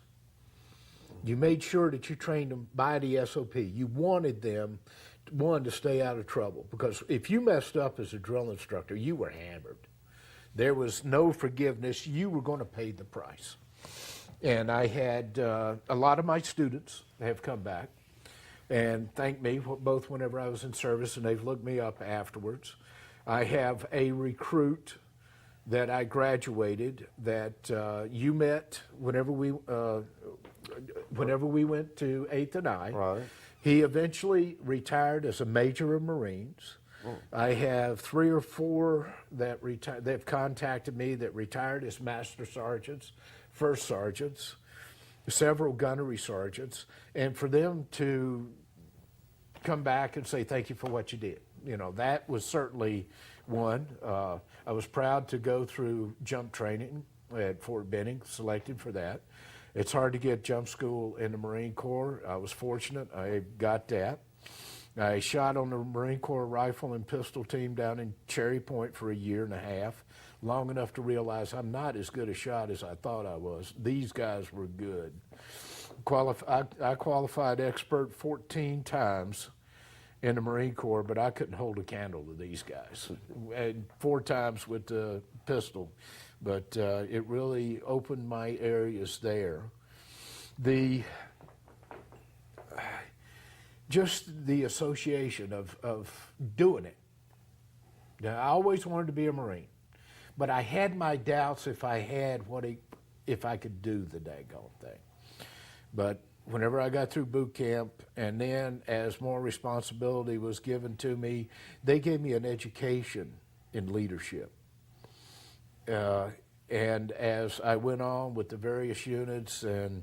you made sure that you trained them by the SOP. You wanted them, one, to stay out of trouble, because if you messed up as a drill instructor, you were hammered. There was no forgiveness. You were going to pay the price. And I had a lot of my students have come back and thanked me both whenever I was in service, and they've looked me up afterwards. I have a recruit that I graduated that you met whenever we went to 8th and I. Right. He eventually retired as a major of Marines. I have 3 or 4 that they've contacted me that retired as master sergeants, first sergeants, several gunnery sergeants, and for them to come back and say thank you for what you did. You know, that was certainly one. I was proud to go through jump training at Fort Benning, selected for that. It's hard to get jump school in the Marine Corps. I was fortunate, I got that. I shot on the Marine Corps rifle and pistol team down in Cherry Point for 1.5 years, long enough to realize I'm not as good a shot as I thought I was. These guys were good. I qualified expert 14 times in the Marine Corps, but I couldn't hold a candle to these guys. And 4 times with the pistol, but it really opened my areas there. Just the association of doing it. Now, I always wanted to be a Marine, but I had my doubts if I could do the daggone thing. But whenever I got through boot camp, and then as more responsibility was given to me, they gave me an education in leadership. And as I went on with the various units and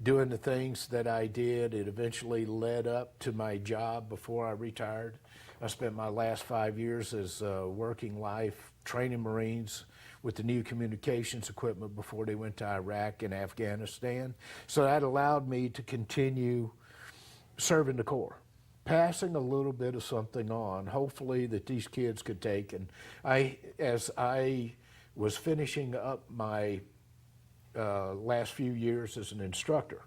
doing the things that I did, it eventually led up to my job before I retired. I spent my last 5 years as working life training Marines with the new communications equipment before they went to Iraq and Afghanistan. So that allowed me to continue serving the Corps, passing a little bit of something on, hopefully that these kids could take. And as I was finishing up my last few years as an instructor,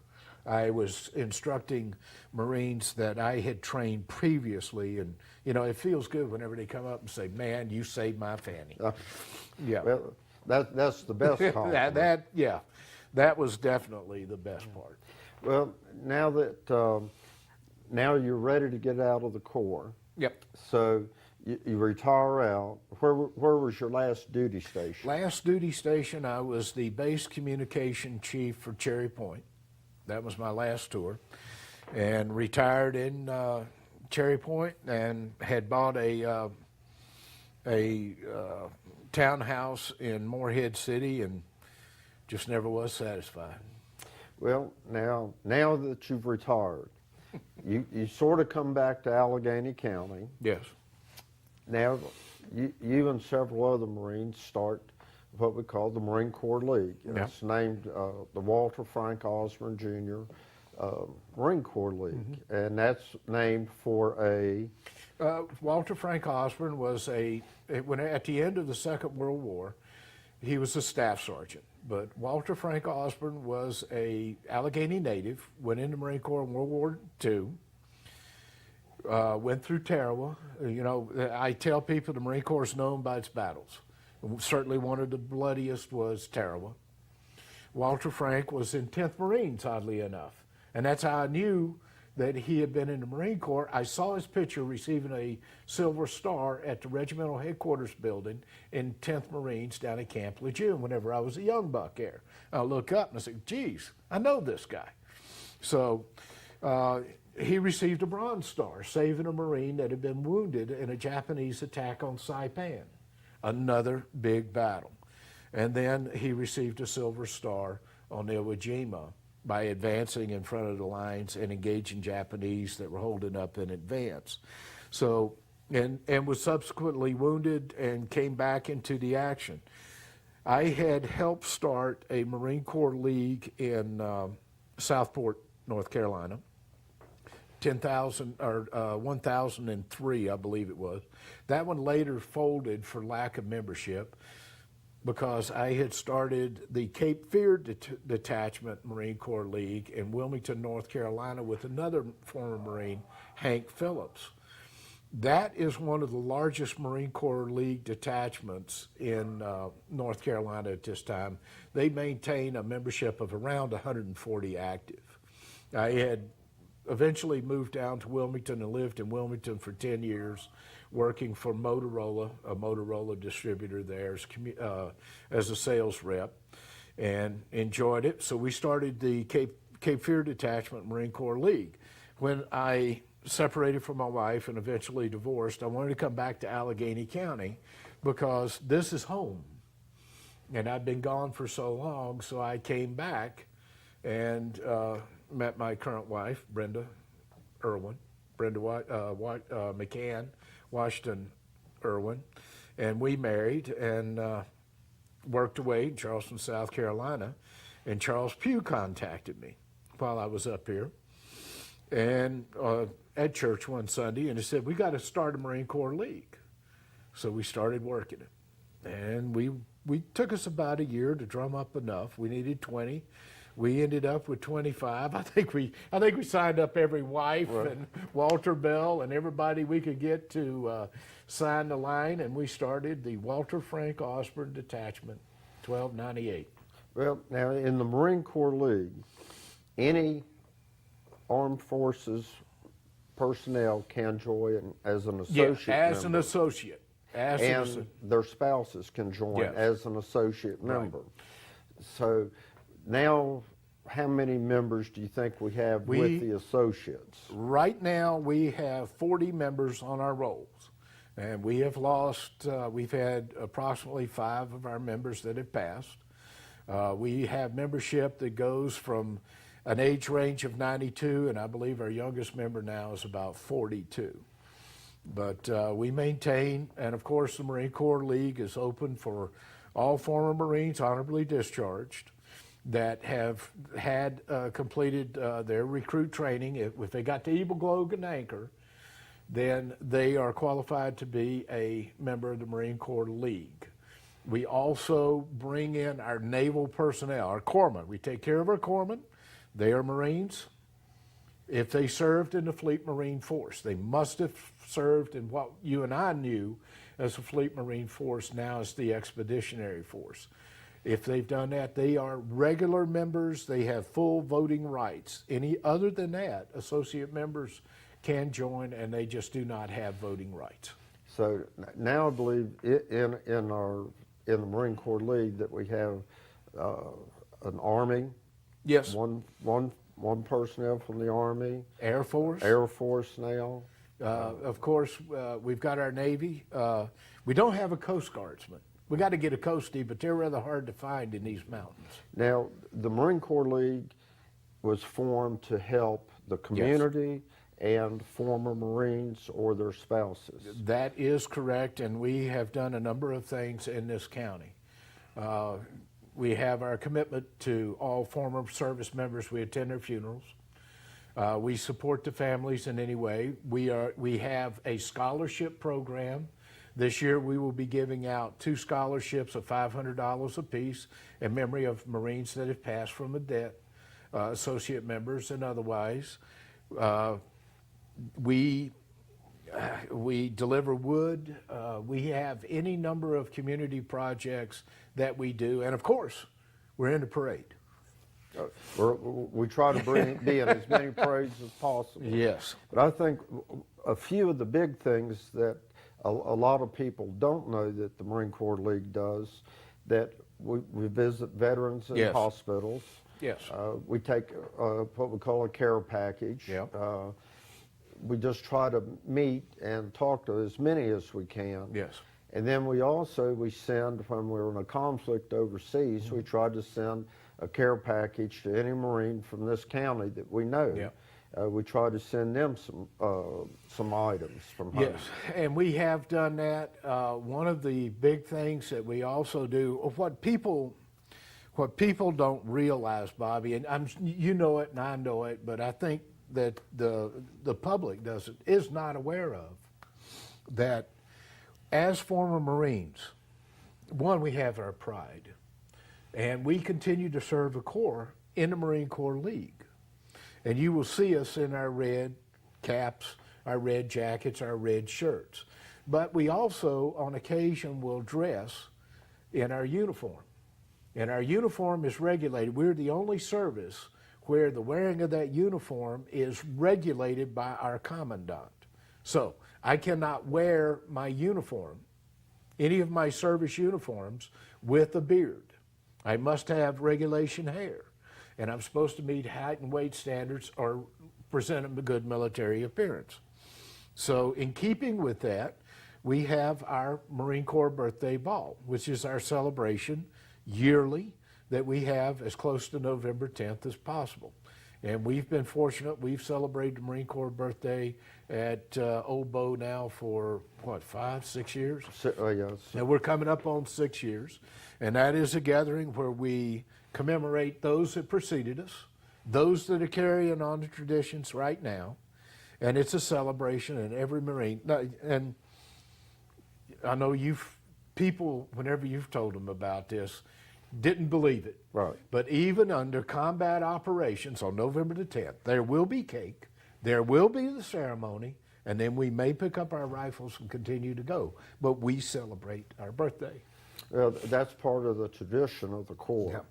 I was instructing Marines that I had trained previously, and you know, it feels good whenever they come up and say, "Man, you saved my fanny." Yeah, Well, that's the best compliment. that was definitely the best part. Well, now that now you're ready to get out of the Corps. Yep. So you retire out. Where was your last duty station? Last duty station, I was the base communication chief for Cherry Point. That was my last tour, and retired in Cherry Point, and had bought a townhouse in Morehead City, and just never was satisfied. Well, now that you've retired, you sort of come back to Alleghany County. Yes. Now, you and several other Marines start what we call the Marine Corps League. And Yeah. it's named the Walter Frank Osborne Jr. Marine Corps League, and that's named for a. Walter Frank Osborne was when at the end of the Second World War, he was a staff sergeant. But Walter Frank Osborne was a Alleghany native, went in the Marine Corps in World War II, went through Tarawa. You know, I tell people the Marine Corps is known by its battles. Certainly one of the bloodiest was Tarawa. Walter Frank was in 10th Marines, oddly enough. And that's how I knew that he had been in the Marine Corps. I saw his picture receiving a Silver Star at the regimental headquarters building in 10th Marines down at Camp Lejeune whenever I was a young buck there. I look up and I said, geez, I know this guy. So he received a Bronze Star, saving a Marine that had been wounded in a Japanese attack on Saipan, another big battle. And then he received a Silver Star on Iwo Jima by advancing in front of the lines and engaging Japanese that were holding up in advance. So, and was subsequently wounded and came back into the action. I had helped start a Marine Corps League in Southport, North Carolina. 1003, I believe it was. That one later folded for lack of membership, because I had started the Cape Fear Detachment Marine Corps League in Wilmington, North Carolina with another former Marine, Hank Phillips. That is one of the largest Marine Corps League detachments in North Carolina at this time. They maintain a membership of around 140 active. I had eventually moved down to Wilmington and lived in Wilmington for 10 years, working for Motorola, a Motorola distributor there as a sales rep, and enjoyed it. So we started the Cape Fear Detachment Marine Corps League. When I separated from my wife and eventually divorced, I wanted to come back to Alleghany County because this is home. And I'd been gone for so long, so I came back and met my current wife, Brenda Irwin, McCann, Washington Irwin, and we married and worked away in Charleston, South Carolina. And Charles Pugh contacted me while I was up here and at church one Sunday, and he said, we got to start a Marine Corps League. So we started working it. And we took us about a year to drum up enough. We needed 20. We ended up with 25. I think we signed up every wife and Walter Bell and everybody we could get to sign the line, and we started the Walter Frank Osborne Detachment, 1298. Well, now in the Marine Corps League, any armed forces personnel can join as an associate as member. an associate. And their spouses can join as an associate member. So now, how many members do you think we have with the associates? Right now, we have 40 members on our rolls. And we have lost, we've had approximately 5 of our members that have passed. We have membership that goes from an age range of 92, and I believe our youngest member now is about 42. But we maintain, and of course the Marine Corps League is open for all former Marines honorably discharged that have had completed their recruit training. If they got the Eagle Globe and Anchor, then they are qualified to be a member of the Marine Corps League. We also bring in our naval personnel, our corpsmen. We take care of our corpsmen. They are Marines. If they served in the Fleet Marine Force, they must have served in what you and I knew as the Fleet Marine Force, now as the Expeditionary Force. If they've done that, they are regular members. They have full voting rights. Any other than that, associate members can join, and they just do not have voting rights. So now I believe in the Marine Corps League that we have an Army. Yes. One personnel from the Army. Air Force. Air Force now. Of course, we've got our Navy. We don't have a Coast Guardsman. We got to get a Coastie, but they're rather hard to find in these mountains. Now, the Marine Corps League was formed to help the community and former Marines or their spouses. That is correct, and we have done a number of things in this county. We have our commitment to all former service members. We attend their funerals. We support the families in any way. We have a scholarship program. This year we will be giving out 2 scholarships of $500 apiece in memory of Marines that have passed from the debt, associate members and otherwise. We deliver wood. We have any number of community projects that we do, and of course, we're in the parade. We try to be in as many parades as possible. Yes. But I think a few of the big things that a lot of people don't know that the Marine Corps League does, that we visit veterans in Yes. hospitals. Yes. We take what we call a care package. Yep. We just try to meet and talk to as many as we can. Yes. And then we send, when we're in a conflict overseas, we try to send a care package to any Marine from this county that we know. Yep. We try to send them some items from home. Yes, and we have done that. One of the big things that we also do, what people don't realize, Bobby, and you know it and I know it, but I think that the public is not aware of, that as former Marines, one, we have our pride, and we continue to serve the Corps in the Marine Corps League. And you will see us in our red caps, our red jackets, our red shirts. But we also, on occasion, will dress in our uniform. And our uniform is regulated. We're the only service where the wearing of that uniform is regulated by our commandant. So I cannot wear my uniform, any of my service uniforms, with a beard. I must have regulation hair. And I'm supposed to meet height and weight standards or present a good military appearance. So in keeping with that, we have our Marine Corps Birthday Ball, which is our celebration yearly that we have as close to November 10th as possible. And we've been fortunate. We've celebrated the Marine Corps birthday at Old Bow now for, 5, 6 years? Yes. And we're coming up on 6 years. And that is a gathering where we commemorate those that preceded us, those that are carrying on the traditions right now. And it's a celebration, and every Marine, and I know people, whenever you've told them about this, didn't believe it. Right. But even under combat operations on November the 10th, there will be cake, there will be the ceremony, and then we may pick up our rifles and continue to go. But we celebrate our birthday. Well, that's part of the tradition of the Corps. Yep.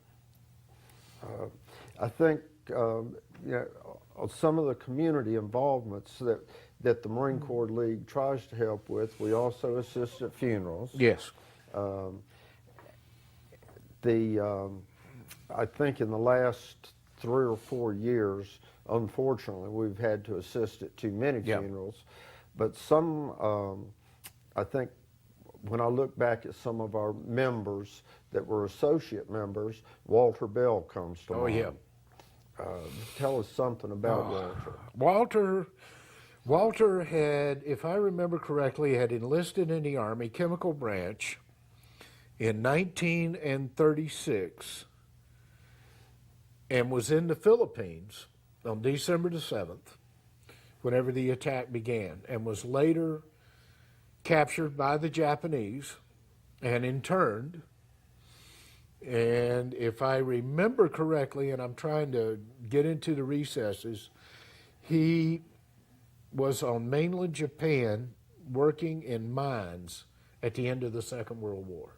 I think some of the community involvements that the Marine Corps League tries to help with, we also assist at funerals. Yes. I think in the last 3 or 4 years, unfortunately, we've had to assist at too many Yep. funerals. But I think when I look back at some of our members that were associate members, Walter Bell comes to mind. Oh, yeah. Tell us something about Walter. Walter had, if I remember correctly, had enlisted in the Army Chemical Branch in 1936 and was in the Philippines on December the 7th, whenever the attack began, and was later captured by the Japanese and interned. And if I remember correctly, and I'm trying to get into the recesses, he was on mainland Japan working in mines at the end of the Second World War.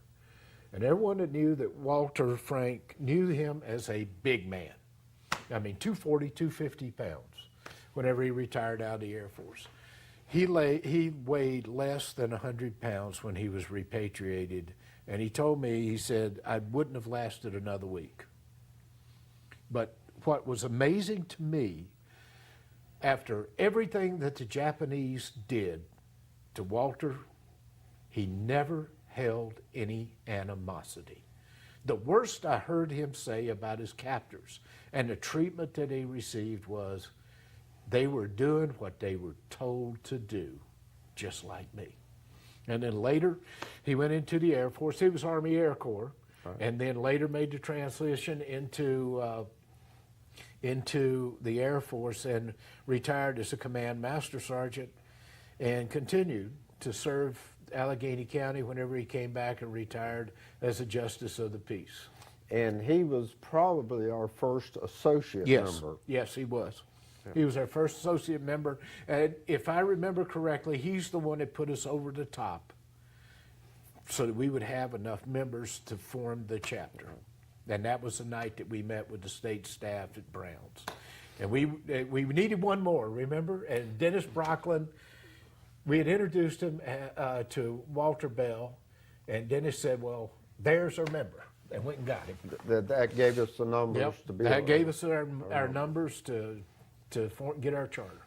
And everyone that knew that Walter Frank knew him as a big man. I mean, 240, 250 pounds whenever he retired out of the Air Force. He weighed less than 100 pounds when he was repatriated. And he told me, he said, I wouldn't have lasted another week. But what was amazing to me, after everything that the Japanese did to Walter, he never held any animosity. The worst I heard him say about his captors and the treatment that he received was, They were doing what they were told to do, just like me. And then later, he went into the Air Force. He was Army Air Corps, and then later made the transition into the Air Force and retired as a Command Master Sergeant and continued to serve Alleghany County whenever he came back and retired as a Justice of the Peace. And he was probably our first associate member. Yes, he was. Yeah. He was our first associate member. And if I remember correctly, he's the one that put us over the top so that we would have enough members to form the chapter. And that was the night that we met with the state staff at Brown's. And we needed one more, remember? And Dennis Brocklin, we had introduced him to Walter Bell, and Dennis said, well, there's our member. And went and got him. That gave us the numbers to be. That gave us our numbers to get our charter.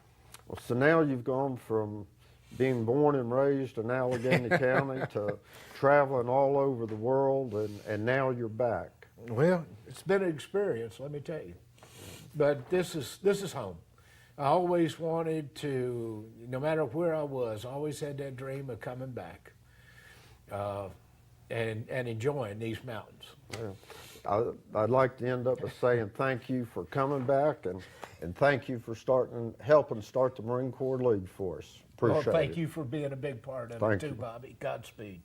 Well, so now you've gone from being born and raised in Alleghany County to traveling all over the world, and now you're back. Well, it's been an experience, let me tell you. But this is home. I always wanted to, no matter where I was, I always had that dream of coming back. And enjoying these mountains. Yeah. I'd like to end up by saying thank you for coming back, and thank you for helping start the Marine Corps League for us. Appreciate it. Well, thank you for being a big part of it too, Bobby. Godspeed.